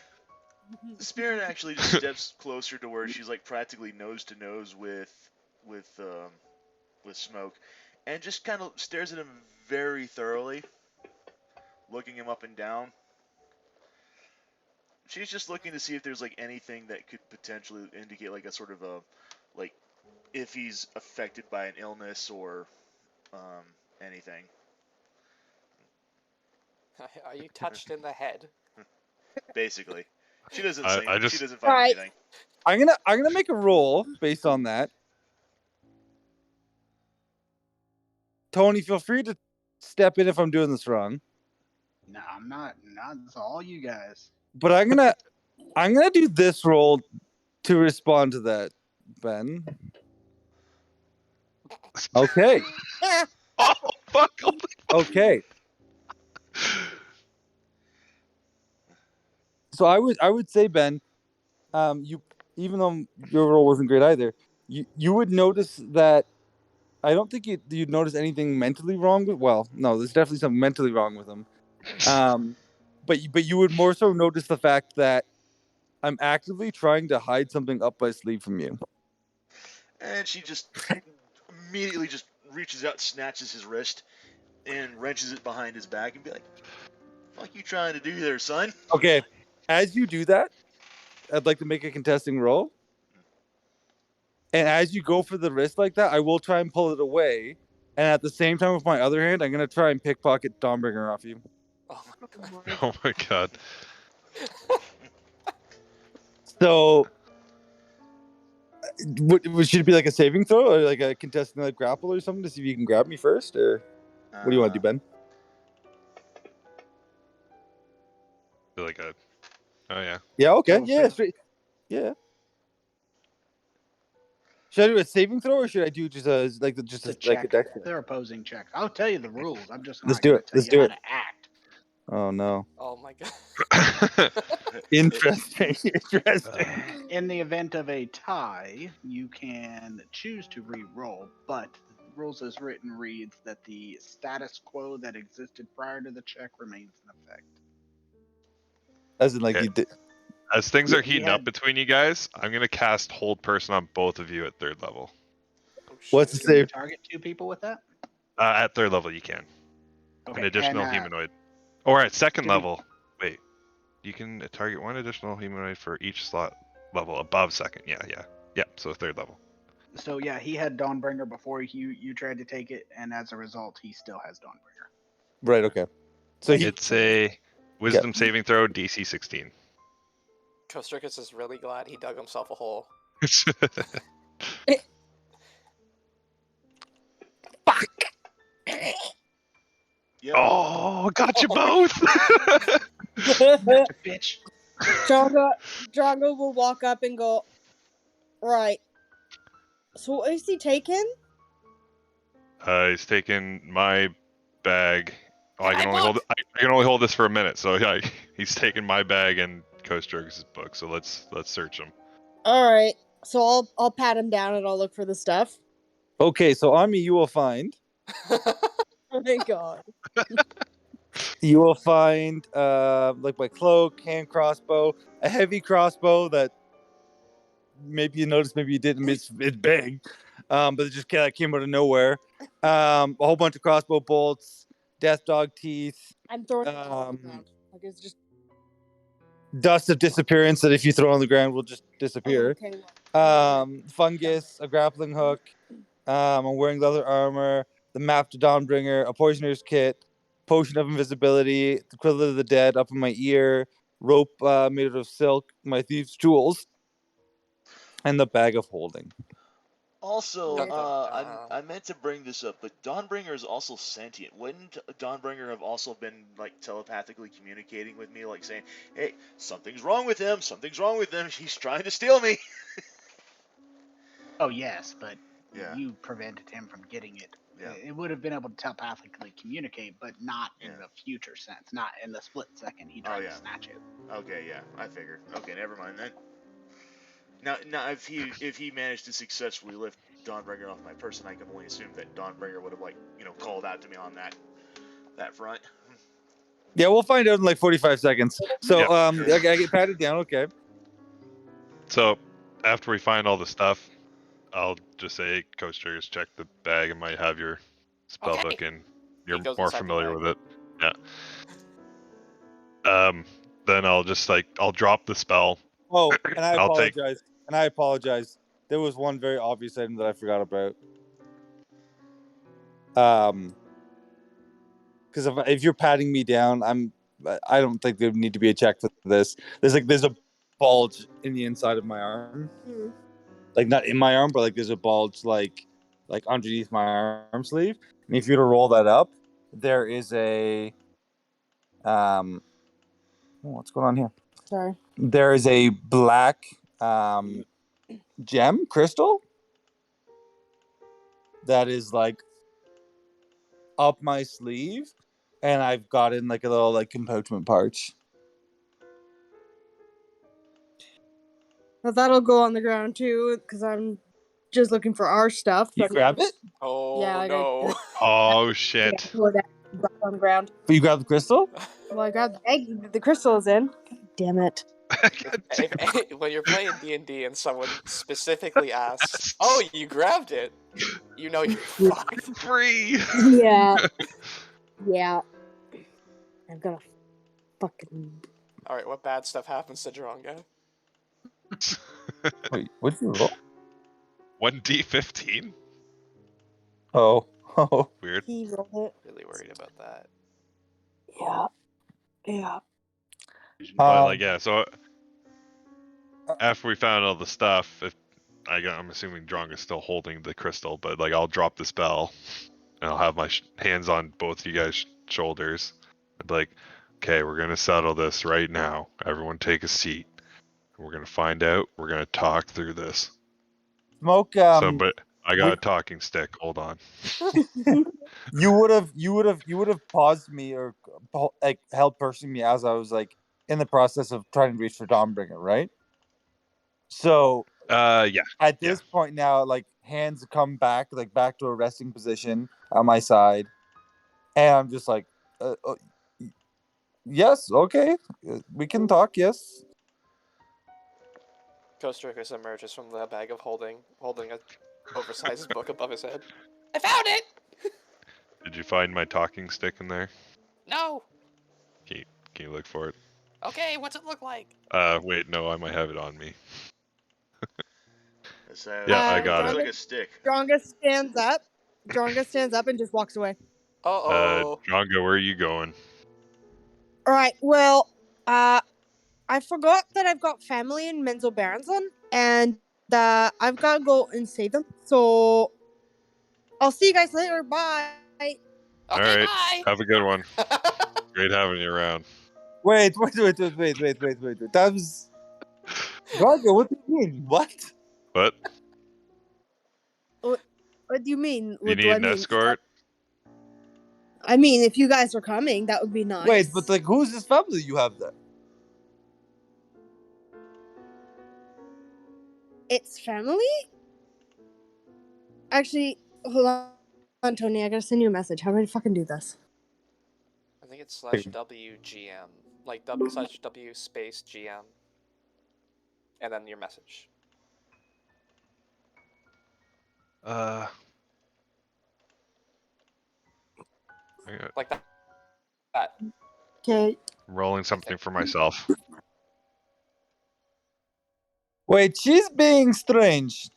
Spirit actually just steps closer to where she's like practically nose to nose with Smoke, and just kind of stares at him very thoroughly, looking him up and down. She's just looking to see if there's like anything that could potentially indicate like a sort of a like if he's affected by an illness or anything. Are you touched in the head? Basically, she doesn't I- say. I just- She doesn't find Right. anything. I'm gonna make a roll based on that. Tony, feel free to step in if I'm doing this wrong. No, I'm not. Not it's all you guys. But I'm gonna do this roll to respond to that, Ben. Okay. Oh, fuck. Okay. So I would say, Ben, you, even though your roll wasn't great either, you would notice that I don't think you'd notice anything mentally wrong with. Well, no, there's definitely something mentally wrong with him. But you would more so notice the fact that I'm actively trying to hide something up my sleeve from you. And she just immediately just reaches out, snatches his wrist, and wrenches it behind his back, and be like, "Fuck you trying to do there, son?" Okay, as you do that, I'd like to make a contesting roll. And as you go for the wrist like that, I will try and pull it away. And at the same time, with my other hand, I'm gonna try and pickpocket Dawnbringer off you. Oh my god. Oh my god. So, should it be like a saving throw or like a contesting like grapple or something to see if you can grab me first? Or What do you want to do, Ben? Like a. Oh yeah. Yeah. Okay. Total Yeah. fail. Straight. Yeah. Should I do a saving throw or should I do just a like It's a like check. a dex? They're opposing checks. I'll tell you the rules. I'm just Let's not do going it. to tell Let's you do how it. to act. Oh no. Oh my god. Interesting. Interesting. In the event of a tie, you can choose to re-roll, but the rules as written reads that the status quo that existed prior to the check remains in effect. As in, like, Okay. you did. As things Yeah, are he heating had- up between you guys, I'm gonna cast Hold Person on both of you at 3rd level. Oh, What's shit. the Can you save? target 2 people with that? At 3rd level, you can. Okay, An additional and, humanoid. Or at 2nd to be- level, wait. You can target 1 additional humanoid for each slot level above 2nd. Yeah. So 3rd level. So yeah, he had Dawnbringer before you tried to take it, and as a result, he still has Dawnbringer. Right. Okay. So he. It's a Wisdom saving throw, DC 16. Kostrikis is really glad he dug himself a hole. Yep. Oh, got you both. Bitch. Drongo will walk up and go, right. So what is he taking? He's taken my bag. Oh, I My can only hold. book! I can only hold this for a minute. So yeah, he's taken my bag and Kostrikis' book. So let's search him. All right. So I'll pat him down and I'll look for the stuff. Okay. So on me, you will find. Oh my god. You will find like my cloak, hand crossbow, a heavy crossbow that maybe you noticed, maybe you didn't. It's big, but it just kind of came out of nowhere. A whole bunch of crossbow bolts, death dog teeth, I'm throwing it all on the Um, ground. Like it's just dust of disappearance that if you throw on the ground will just disappear. okay. Well, Fungus, a grappling hook. I'm wearing leather armor, the map to Dawnbringer, a poisoner's kit, potion of invisibility, the quill of the dead up in my ear, rope made out of silk, my thieves' tools, and the bag of holding. Also, Yes. I meant to bring this up, but Dawnbringer is also sentient. Wouldn't Dawnbringer have also been like telepathically communicating with me, like saying, "Hey, something's wrong with him. Something's wrong with him. He's trying to steal me." Oh yes, but Yeah. you prevented him from getting it. Yeah. It would have been able to telepathically communicate, but not in Yeah. the future sense, not in the split second he tried yeah. to snatch it. Okay, yeah, I figured. Okay, never mind then. Now, if he managed to successfully lift Dawnbringer off my person, I can only assume that Dawnbringer would have called out to me on that front. Yeah, we'll find out in like 45 seconds. So, Yep. I get patted down. Okay. So after we find all the stuff, I'll just say, hey, Kostrikis, check the bag. It might have your spell Okay. book and you're goes more inside the familiar bag. with it. Yeah. Then I'll just I'll drop the spell. Oh, and I I'll take. apologize. There was one very obvious item that I forgot about. Because if you're patting me down, I don't think there would need to be a check for this. There's a bulge in the inside of my arm, like not in my arm, but like there's a bulge like underneath my arm sleeve. And if you were to roll that up, there is a what's going on here? Sorry. There is a black gem crystal that is like up my sleeve, and I've got in like a little like compartment pouch. Well, that'll go on the ground too, because I'm just looking for our stuff. You But grab it, Oh yeah, I no. got Oh yeah, shit. throw that on the ground. but you grab the crystal. Well, I grabbed the egg. The crystal is in. God damn it! When you're playing D&D and someone specifically asks, "Oh, you grabbed it," you know you're fucked. Free. Yeah. Yeah. I've got a fucking. All right, what bad stuff happens to Drongo? Wait, what did you roll? 1d15. Oh, Weird. He rolled it. Really worried about that. Yeah. Yeah. But yeah, so after we found all the stuff, I'm assuming Drong is still holding the crystal, but I'll drop the spell and I'll have my hands on both you guys' shoulders. I'd be like, okay, we're gonna settle this right now. Everyone take a seat. We're gonna find out. We're gonna talk through this. Smoke. Somebody, I got we- a talking stick. Hold on. you would have paused me or like held pushing me as I was like in the process of trying to reach for Dawnbringer, right? So Yeah. at this point now, like hands come back, like back to a resting position on my side, and I'm just like, yes, okay, we can talk. Yes. Ghost Rickus emerges from the bag of holding a oversized book above his head. I found it! Did you find my talking stick in there? No! Can you look for it? Okay, what's it look like? Wait, no, I might have it on me. Yeah, I got looks it. like a stick. Dronga stands up. Dronga stands up and just walks away. Uh-oh. Drongo, where are you going? All right. Well, I forgot that I've got family in Menzel Berenson, and I've got to go and save them. So I'll see you guys later. Bye. Okay, All right, bye! have a good one. Great having you around. Wait. That was Drongo. What do you mean? What? What? What do you mean? You What need do I an mean? escort? I mean, if you guys are coming, that would be nice. Wait, but like, who's this family you have there? It's family? Actually, hold on, Tony. I gotta send you a message. How do I fucking do this? I think it's /WGM. Like /W space GM. And then your message. Like that. Okay. I'm rolling something for myself. Wait, she's being strange.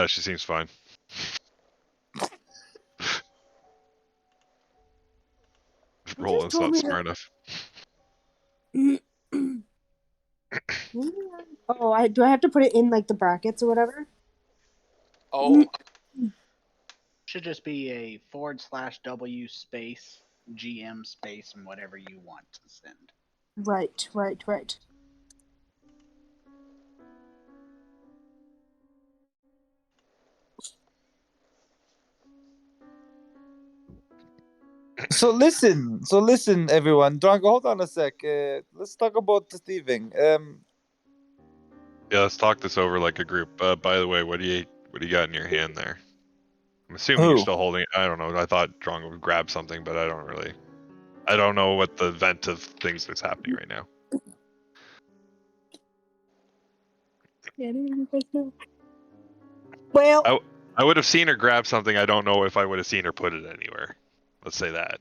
She seems fine. Roland's not smart enough. Oh, do I have to put it in like the brackets or whatever? Oh. Should just be a /W space GM space and whatever you want to send. Right. So listen, everyone. Drongo, hold on a sec. Let's talk about the thieving. Yeah, let's talk this over like a group. By the way, what do you got in your hand there? I'm assuming Who? you're still holding it. I don't know. I thought Drongo would grab something, but I don't know what the event of things that's happening right now. Well, I would have seen her grab something. I don't know if I would have seen her put it anywhere. Let's say that.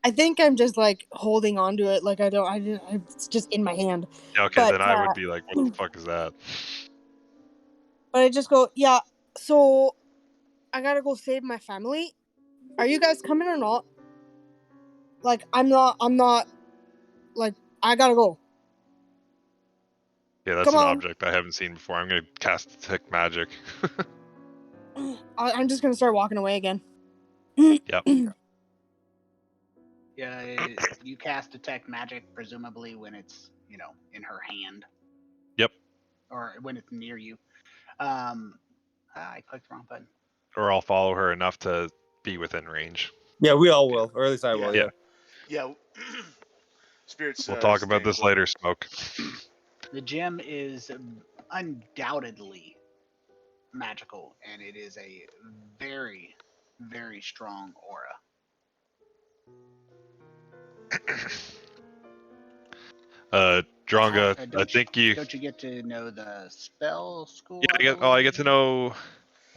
I think I'm just like holding on to it. Like it's just in my hand. Yeah, okay, But, then I would be like, what the fuck is that? But I just go, yeah. So I gotta go save my family. Are you guys coming or not? Like, I'm not. Like, I gotta go. Yeah, that's Come an on. object I haven't seen before. I'm gonna cast Detect Magic. I'm just gonna start walking away again. Yep. Yeah, you cast Detect Magic, presumably when it's, in her hand. Yep. Or when it's near you. I clicked the wrong button. Or I'll follow her enough to be within range. Yeah, we all will, or at least I will. Yeah. Yeah. Spirits. We'll talk about this later, Smoke. The gem is undoubtedly magical, and it is a very, very strong aura. Dronga, I think you. Don't you get to know the spell school? Yeah, I get to know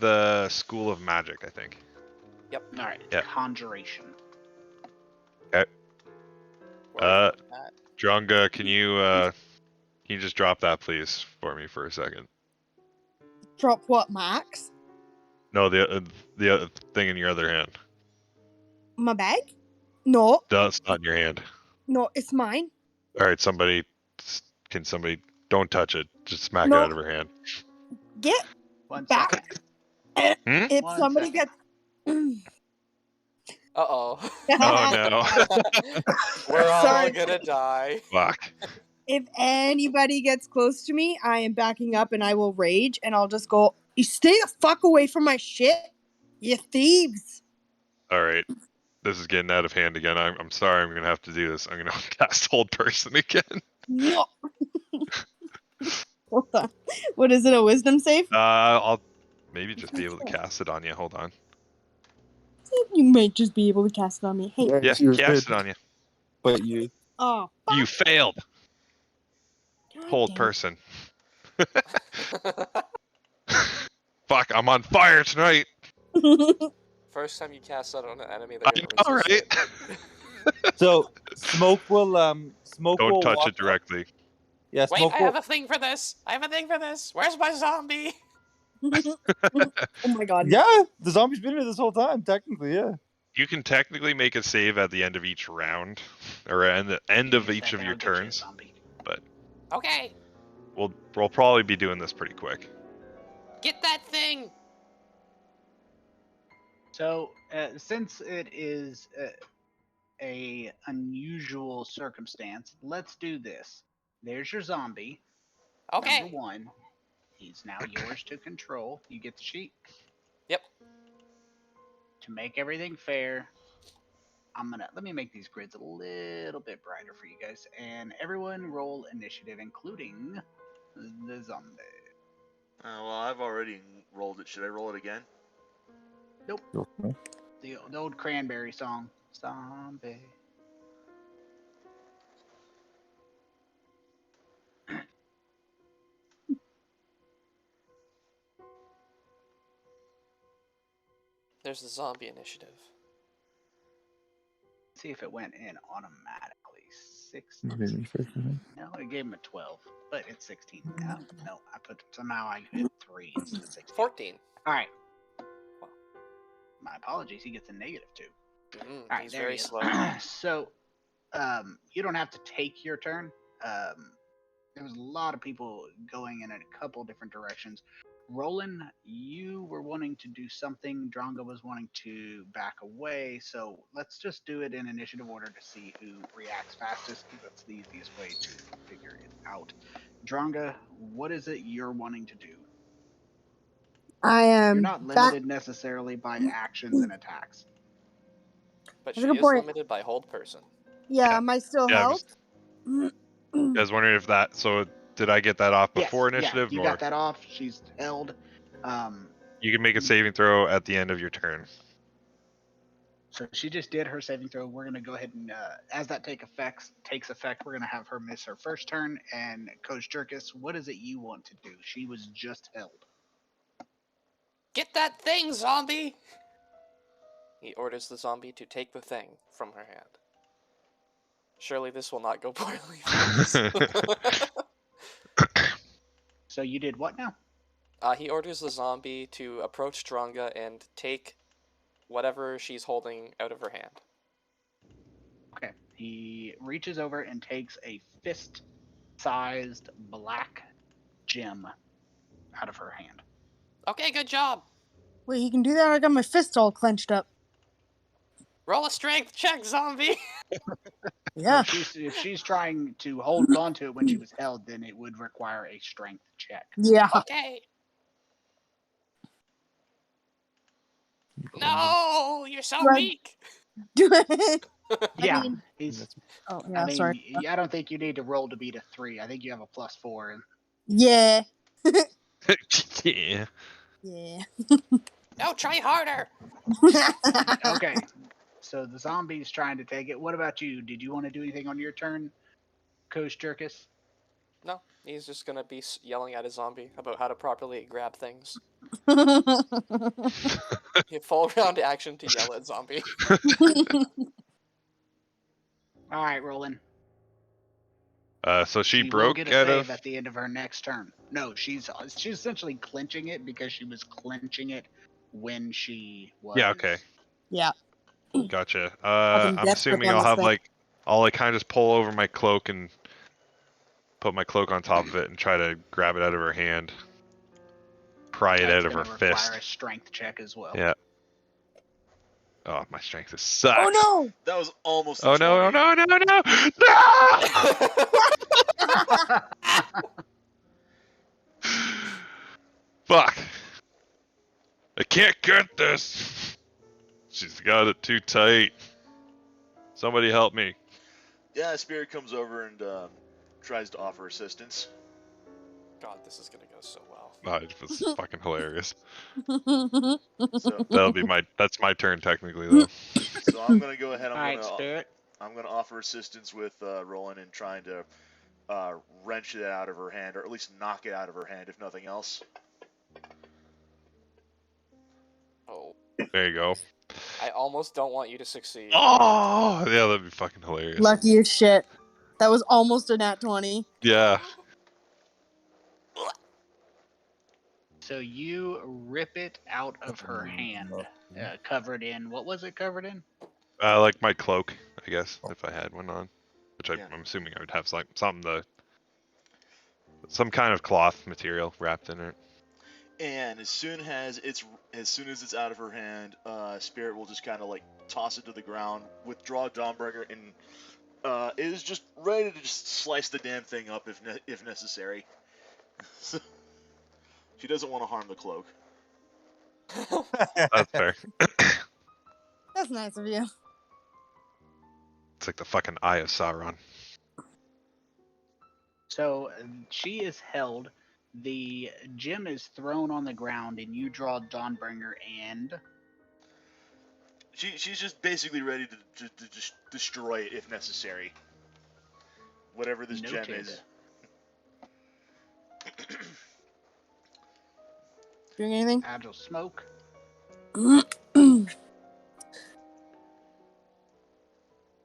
the School of Magic, I think. Yep. All right. Yeah. Conjuration. Okay. That. Dronga, can you just drop that please for me for a second? Drop what, Max? No, the thing in your other hand. My bag? No. That's not in your hand. No, it's mine. All right, somebody don't touch it. Just smack it No. out of her hand. Get One back. second. If One somebody second. gets Uh-oh. Oh no. We're all Sorry. gonna die. Fuck. If anybody gets close to me, I am backing up and I will rage and I'll just go, "You stay the fuck away from my shit, you thieves." All right. This is getting out of hand again. I'm sorry. I'm gonna have to do this. I'm gonna cast Hold Person again. No. Hold on. What is it? A wisdom save? I'll maybe just be able to cast it on you. Hold on. You might just be able to cast it on me. Hey. Yeah, you cast could, it on you. but you. Oh. You failed. God Hold dang it. person. Fuck, I'm on fire tonight. First time you cast that on an enemy, I they're gonna know, resist right? it. So smoke will Don't touch walk it directly. Up. Yeah, Wait, smoke I will. have a thing for this. I have a thing for this. Where's my zombie? Oh my god. Yeah, the zombie's been here this whole time. Technically, yeah. You can technically make a save at the end of each round, or at the end Give of me a each of second, your I'll get you a turns. zombie. Okay, We'll probably be doing this pretty quick. get that thing. So, since it is a unusual circumstance, let's do this. There's your zombie. Okay. Number one. He's now yours to control. You get the sheet. Yep. To make everything fair, let me make these grids a little bit brighter for you guys. And everyone roll initiative, including the zombie. Well, I've already rolled it. Should I roll it again? Nope. Okay. The old Cranberry song. Zombie. There's the zombie initiative. See if it went in automatically. 16. No, it gave him a 12, but it's 16 now. No, somehow I hit 3 instead of 16. 14. All right. My apologies. He gets a -2. All right, He's there very he is. slow. So, you don't have to take your turn. There was a lot of people going in a couple different directions. Roland, you were wanting to do something. Dronga was wanting to back away. So let's just do it in initiative order to see who reacts fastest, because that's the easiest way to figure it out. Dronga, what is it you're wanting to do? I am. You're not limited necessarily by actions and attacks. But That's a she good is point. limited by hold person. Yeah, Yeah. am I still Yeah, I helped? was wondering if that. So did I get that off before Yes, initiative, yeah, you or got that off. She's held. you can make a saving throw at the end of your turn? So she just did her saving throw. We're gonna go ahead and, as that takes effect, we're gonna have her miss her first turn. And Coach Jerkus, what is it you want to do? She was just held. Get that thing, zombie! He orders the zombie to take the thing from her hand. Surely this will not go poorly for us. So you did what now? He orders the zombie to approach Dronga and take whatever she's holding out of her hand. Okay. He reaches over and takes a fist-sized black gem out of her hand. Okay, good job. Wait, you can do that? I got my fist all clenched up. Roll a strength check, zombie. Yeah. If she's trying to hold on to it when she was held, then it would require a strength check. Yeah. Okay. No, you're so Right. weak. Do it. Yeah, mean- he's. Oh, yeah, sorry. I don't think you need to roll to beat a 3. I think you have a +4. And Yeah. Yeah. Yeah. No, try harder. okay, so the zombie's trying to take it. What about you? Did you want to do anything on your turn, Coach Jerkus? No, he's just gonna be yelling at his zombie about how to properly grab things. Full round action to yell at zombie. All right, Roland. So she will broke get a out save of. at the end of her next turn. No, she's essentially clinching it because she was clinching it when she was. Yeah. Okay. Yeah. Gotcha. Fucking I'm death assuming grip on I'll this have thing. I'll kind of just pull over my cloak and put my cloak on top of it and try to grab it out of her hand, pry it That's out of her gonna require fist. a strength check as well. Yeah. Oh, my strength is sucks. Oh no! That was almost a Oh no! 20. No! No! No! No! Fuck! I can't get this. She's got it too tight. Somebody help me. Yeah, Spirit comes over and tries to offer assistance. God, this is gonna go so well. Oh, it was fucking hilarious. So, That's my turn technically though. so I'm gonna go ahead. Alright, Spirit. I'm gonna offer assistance with Roland and trying to wrench it out of her hand, or at least knock it out of her hand, if nothing else. Oh, There you go. I almost don't want you to succeed. Oh, yeah, that'd be fucking hilarious. Lucky as shit. That was almost a nat 20. Yeah. So you rip it out of her hand, covered in, what was it covered in? Like my cloak, I guess, if I had one on, which Yeah. I'm assuming I would have some kind of cloth material wrapped in it. And as soon as it's out of her hand, Spirit will just kind of like toss it to the ground, withdraw Dawnbreaker, and is just ready to just slice the damn thing up if necessary. So, she doesn't want to harm the cloak. That's fair. That's nice of you. It's like the fucking Eye of Sauron. So she is held. The gem is thrown on the ground, and you draw Dawnbringer and. She's just basically ready to just destroy it if necessary. Whatever this gem Noted. is. Doing anything? Agile smoke.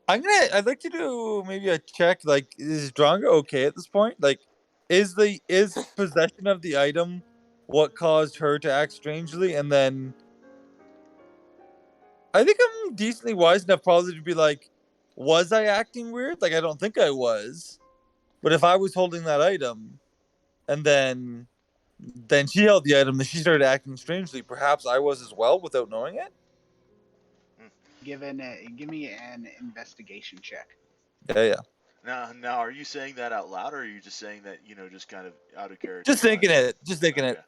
I'd like to do maybe a check. Like, is Dronga okay at this point? Like, is possession of the item what caused her to act strangely? And then I think I'm decently wise enough probably to be like, was I acting weird? Like, I don't think I was. But if I was holding that item and then she held the item and she started acting strangely, perhaps I was as well without knowing it? Give me an investigation check. Yeah. Now, are you saying that out loud, or are you just saying that, just kind of out of character? Just thinking it,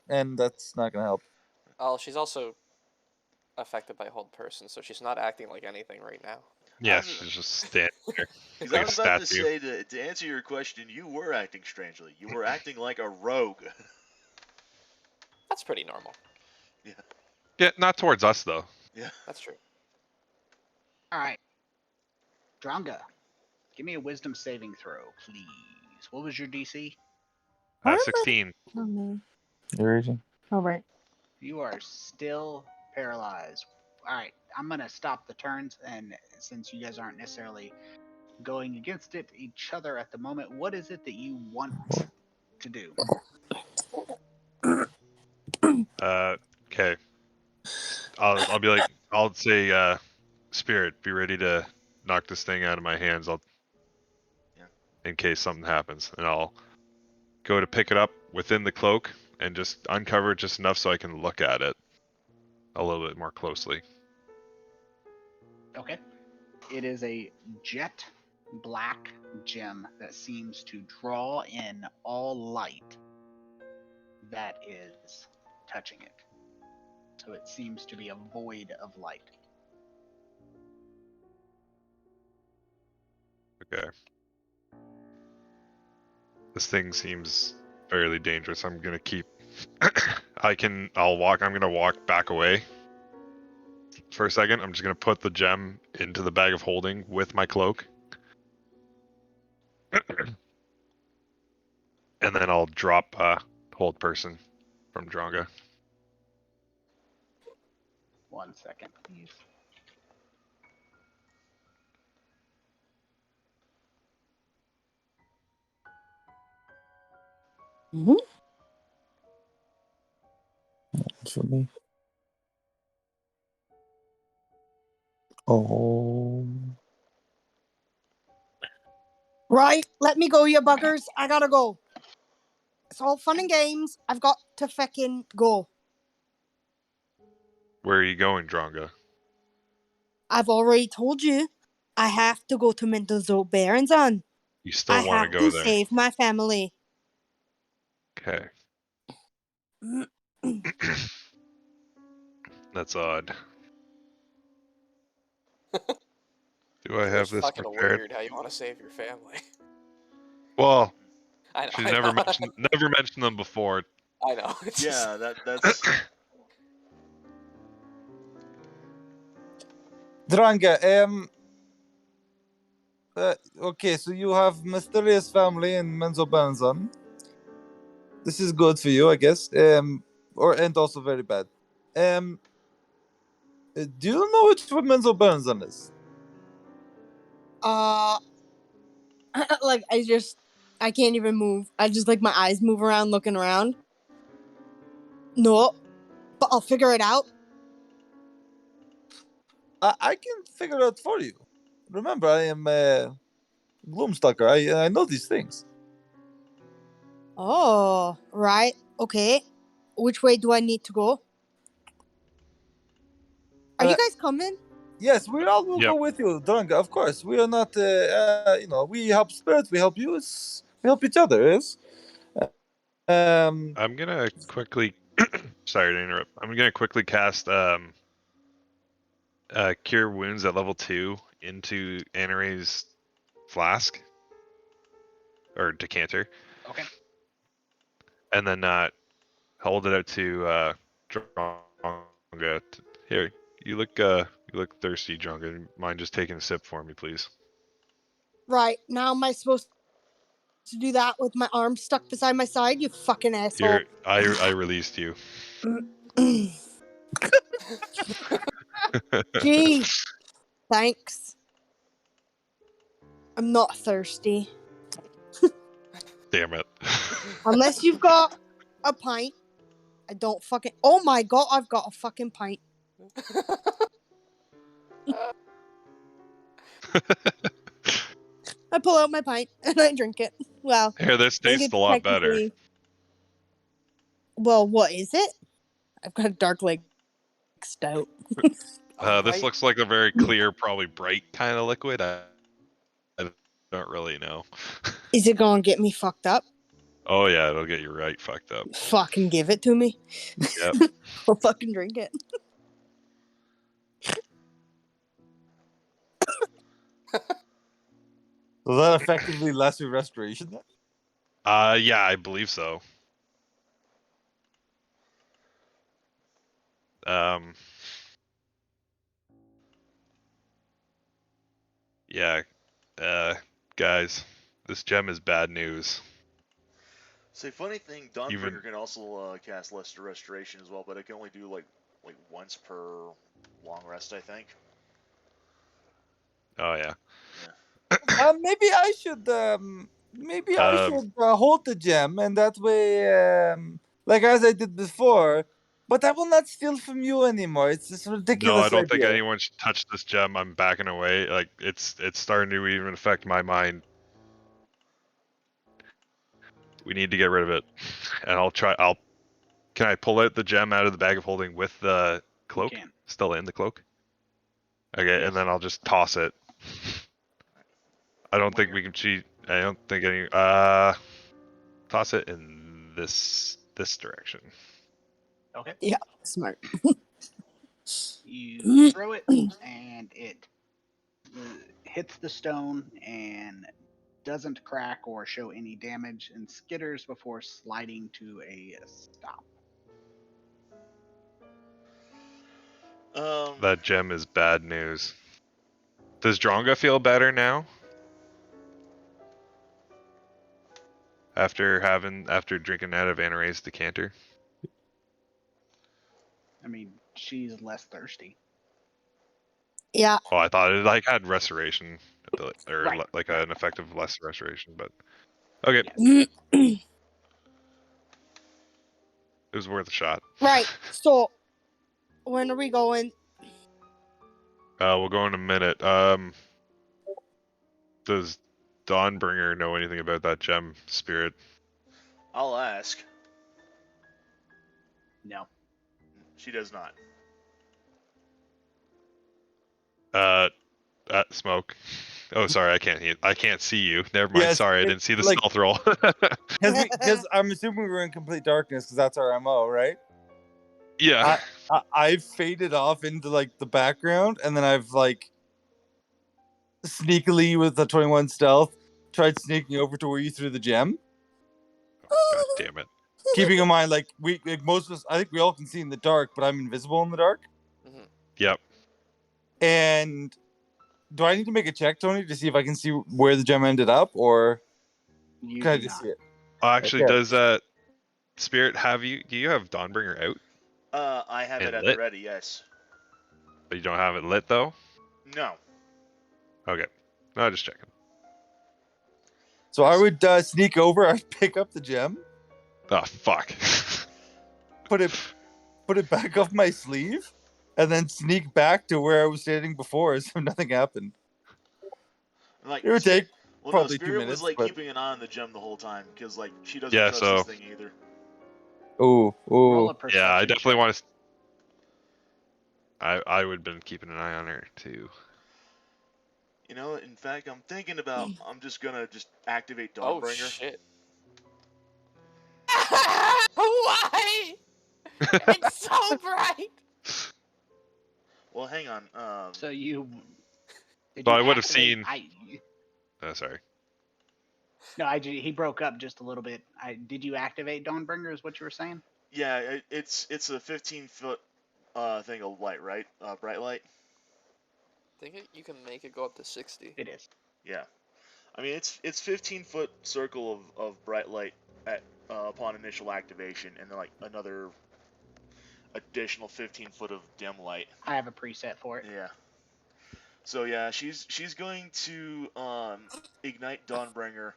and that's not gonna help. Oh, she's also affected by hold person, so she's not acting like anything right now. Yeah, she's just standing there. Because Like I a was about to statue. say, to answer your question, you were acting strangely. You were acting like a rogue. That's pretty normal. Yeah, not towards us though. Yeah. That's true. All right, Dronga, give me a wisdom saving throw, please. What was your DC? 16. Oh, man. You're raging. All right. You are still paralyzed. All right, I'm gonna stop the turns, and since you guys aren't necessarily going against each other at the moment, what is it that you want to do? Okay. I'll be like, I'll say, Spirit, be ready to knock this thing out of my hands. In case something happens, and I'll go to pick it up within the cloak and just uncover it just enough so I can look at it a little bit more closely. Okay. It is a jet black gem that seems to draw in all light that is touching it. So it seems to be a void of light. Okay. This thing seems fairly dangerous. I'm gonna keep. I'm gonna walk back away for a second. I'm just gonna put the gem into the bag of holding with my cloak. And then I'll drop hold person from Dronga. 1 second, please. Mm-hmm. For me. Oh. Right. Let me go, you buggers. I gotta go. It's all fun and games. I've got to feckin' go. Where are you going, Dronga? I've already told you. I have to go to Mendoza Baronson. You still I want have to go to there? save my family. Okay. That's odd. Do I have It's this fucking prepared? weird how you want to save your family. Well, I know. she's I never know. mentioned them before. I know. It's just, Yeah, that's Dranga, okay, so you have mysterious family in Menzo Benzon. This is good for you, I guess. And also very bad. Do you know which one Menzo Benzon is? Like I can't even move. I just like my eyes move around, looking around. No, but I'll figure it out. I can figure it out for you. Remember, I am Gloomstalker. I know these things. Oh, right. Okay. Which way do I need to go? Are you guys coming? Yes, we all will Yep. go with you, Dranga. Of course, we are not. We help spirits. We help you. We help each other. Yes. I'm gonna quickly. Sorry to interrupt. I'm gonna quickly cast Cure Wounds at level 2 into Anaray's flask or decanter, Okay. and then hold it out to Dronga. Here, you look thirsty, Dronga. Mind just taking a sip for me, please? Right. Now am I supposed to do that with my arm stuck beside my side? You fucking asshole. I released you. Gee. Thanks. I'm not thirsty. Damn it. Unless you've got a pint. I don't fucking. Oh my god, I've got a fucking pint. I pull out my pint and I drink it. Well, Here, this I think tastes it's a lot better. technically. Well, what is it? I've got a dark lake stout. This looks like a very clear, probably bright kind of liquid. I don't really know. Is it gonna get me fucked up? Oh yeah, it'll get you right fucked up. Fucking give it to me. Yep. I'll fucking drink it. Was that effectively lesser restoration? Yeah, I believe so. Yeah, guys, this gem is bad news. say funny thing. Dawnbreaker Even can also cast Lesser Restoration as well, but it can only do like once per long rest, I think. oh yeah. Maybe I should. I should hold the gem, and that way, like as I did before. But I will not steal from you anymore. It's this ridiculous No, I don't think idea. anyone should touch this gem. I'm backing away. Like it's starting to even affect my mind. We need to get rid of it, and Can I pull out the gem out of the bag of holding with the cloak? You can. Still in the cloak? Okay, Yes. and then I'll just toss it. I don't think we can cheat. I don't think any. Toss it in this direction. Okay. Yeah, smart. You throw it, and it hits the stone and doesn't crack or show any damage, and skitters before sliding to a stop. That gem is bad news. Does Dronga feel better now? After drinking out of Anaray's decanter? I mean, she's less thirsty. Yeah. Oh, I thought it had restoration ability, or Right, an effective less restoration, but okay. Yes. It was worth a shot. Right. So, when are we going? We'll go in a minute. Does Dawnbringer know anything about that gem spirit? I'll ask. No. She does not. Smoke. Oh, sorry, I can't see you. Never mind. Yes, Sorry, I didn't see the like- stealth roll. Because I'm assuming we're in complete darkness because that's our MO, right? Yeah. I've faded off into like the background, and then I've like sneakily with the 21 stealth tried sneaking over to where you threw the gem. God damn it. Keeping in mind, like most of us, I think we all can see in the dark, but I'm invisible in the dark. Mhm. Yep. And do I need to make a check, Tony, to see if I can see where the gem ended up, or You can I do just not. see it? Actually, Okay. does Spirit have you? Do you have Dawnbringer out? I have it And at lit? the ready, yes. But you don't have it lit though. No. Okay. No, just checking. So I would sneak over. I'd pick up the gem, Oh fuck. put it back off my sleeve, and then sneak back to where I was standing before, as if nothing happened. Like, It would take well, probably no, 2 Spirit minutes. was like but... keeping an eye on the gem the whole time because like she doesn't Yeah, trust so- this thing either. Ooh, Roll ooh. a perception. Yeah, I definitely check. want to. I would have been keeping an eye on her too. You know, in fact, I'm thinking about I'm just gonna activate Oh Dawnbringer. shit. Why? It's so bright. Well, hang on. So you. Did So you I would have activate- seen- Sorry. he broke up just a little bit. Did you activate Dawnbringer? Is what you were saying? Yeah, it's a 15-foot thing of light, right? Bright light. I think you can make it go up to 60. It is. Yeah. I mean, it's 15-foot circle of bright light at upon initial activation, and then like another additional 15 foot of dim light. I have a preset for it. Yeah. So yeah, she's going to ignite Dawnbringer,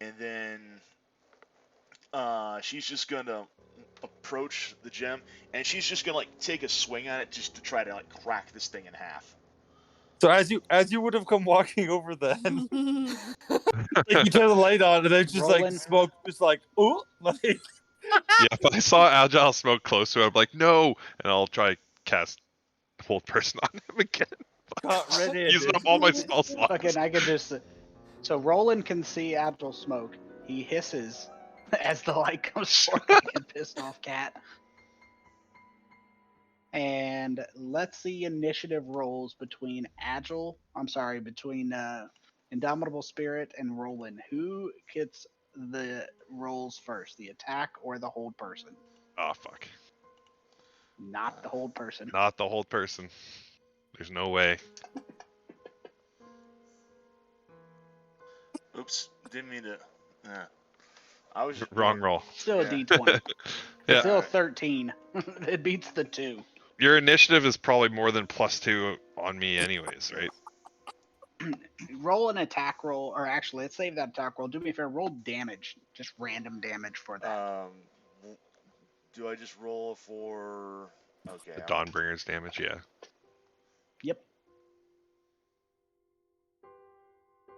and then she's just gonna approach the gem, and she's just gonna like take a swing at it just to try to like crack this thing in half. So as you would have come walking over then, like you turn the light on, and then just Rolling. like smoke, just like ooh, like Yeah, if I saw Agile Smoke close to it, I'm like, no, and I'll try cast Hold Person on him again. got ready. Using up all my spell slots. Fucking, I could just. So Roland can see Agile Smoke. He hisses as the light comes forward like a pissed off cat. And let's see initiative rolls between between Indomitable Spirit and Roland. Who gets the rolls first, the attack or the hold person? Oh fuck. Not the hold person. Not the Hold Person. There's no way. Oops, didn't mean to. I was just Wrong roll. Still a Yeah. D20. Yeah. Still 13. It beats the 2. Your initiative is probably more than +2 on me anyways, right? Roll an attack roll, or actually, let's save that attack roll. Do me a favor, roll damage. Just random damage for that. Do I just roll for? Okay. The Dawnbringer's damage, yeah. Yep.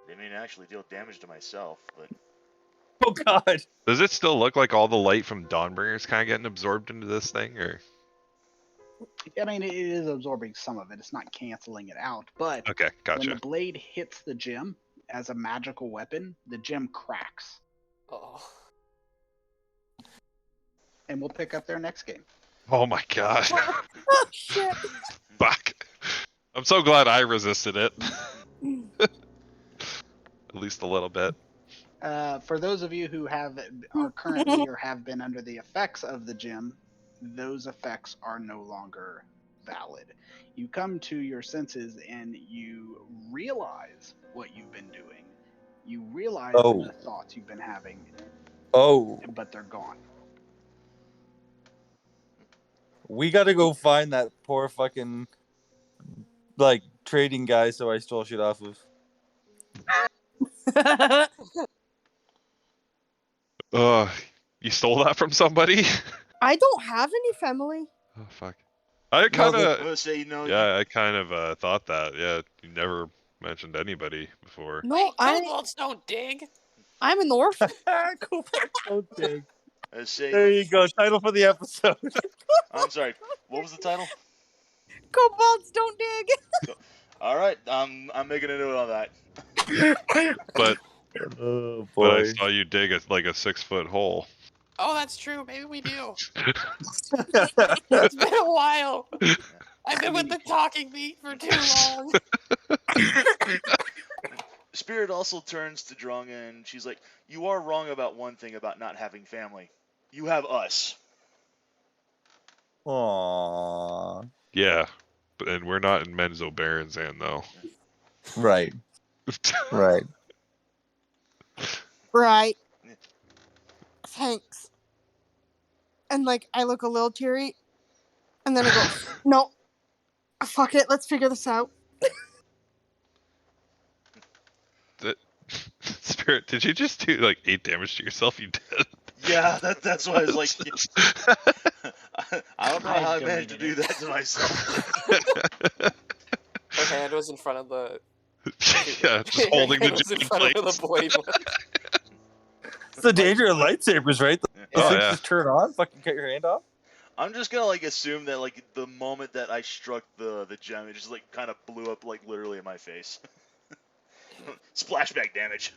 Didn't mean to actually deal damage to myself, but oh god. Does it still look like all the light from Dawnbringer's kind of getting absorbed into this thing, or? I mean, it is absorbing some of it. It's not canceling it out. But Okay, when the gotcha. blade hits the gem as a magical weapon, the gem cracks. Oh. And we'll pick up there next game. Oh my god. Oh shit. Fuck. I'm so glad I resisted it. At least a little bit. For those of you who are currently or have been under the effects of the gem, those effects are no longer valid. You come to your senses and you realize what you've been doing. You realize the thoughts you've been having, but they're gone. We gotta go find that poor fucking like trading guy so I stole shit off of. You stole that from somebody? I don't have any family. Oh fuck. I kind I of. was say Yeah, I kind of thought that. Yeah, you never mentioned anybody before. No, Kobolds don't dig. I'm an orphan. I say. There you go. Title for the episode. I'm sorry. What was the title? Kobolds don't dig. All right, I'm making a note on that. But Oh but I boy. saw you dig a 6-foot hole. Oh, that's true. Maybe we do. It's been a while. I've been with the talking meat for too long. Spirit also turns to Drung and she's like, "You are wrong about one thing about not having family. You have us." Aww. Yeah, and we're not in Menzo Baronzan though. Right. Right. Right. Yeah. Thanks. And like I look a little teary, and then I go, "No, fuck it. Let's figure this out." Spirit, did you just do like 8 damage to yourself? You did. Yeah, that's why I was like, I don't know I how I managed to deleted do it. that to myself. Her hand was in front of the. Yeah, just Her holding the hand was in giant front of blades. the blade. It's the danger of lightsabers, right? Yeah. Those Oh, things yeah. just turn on, fucking cut your hand off. I'm just gonna like assume that like the moment that I struck the gem, it just like kind of blew up like literally in my face. Splashback damage.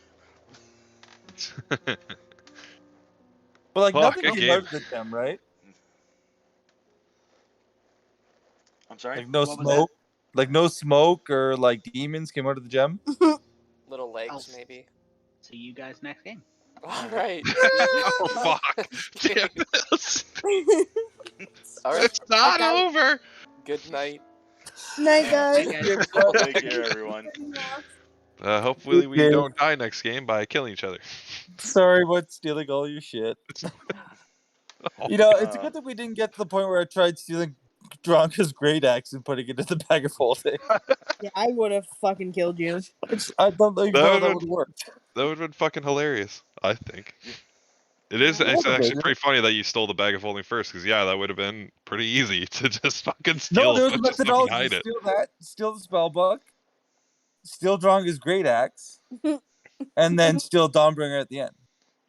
But like Fuck, nothing good came game. out of the gem, right? I'm sorry. Like no What was that? smoke. Like no smoke or like demons came out of the gem. Little legs, Oh. maybe. See you guys next game. All right. Oh fuck! Damn this! All right. It's not Okay. over. Good night. Night, Hey, guys. guys. Take care, everyone. Hopefully we game. don't die next game by killing each other. Sorry about stealing all your shit. Oh, You know, it's a good that we didn't get to the point where I tried stealing Dronka's great axe and putting it in the bag of holding. Yeah, I would have fucking killed you. I don't think That that would've would have worked. That would have been fucking hilarious, I think. It is. Yeah. It's Yeah, actually baby. pretty funny that you stole the bag of holding first, because yeah, that would have been pretty easy to just fucking No, steal there a was a bunch of stuff and methodology hide to it. steal that, steal the spell book, steal Dronka's great axe, and then steal Dawnbringer at the end.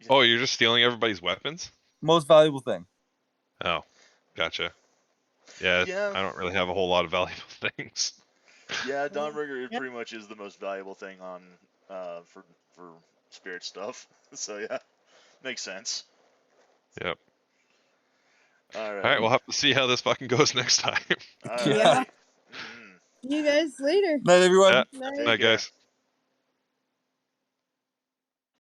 Oh, you're just stealing everybody's weapons? Most valuable thing. Oh, gotcha. Yeah, Yeah. I don't really have a whole lot of valuable things. Yeah, Dawnbringer Yep. pretty much is the most valuable thing on for spirit stuff. So yeah, makes sense. Yep. All right. All right, we'll have to see how this fucking goes next time. All Yeah. right. See you guys later. Night, everyone. Yeah. Night. Take Night, care. guys.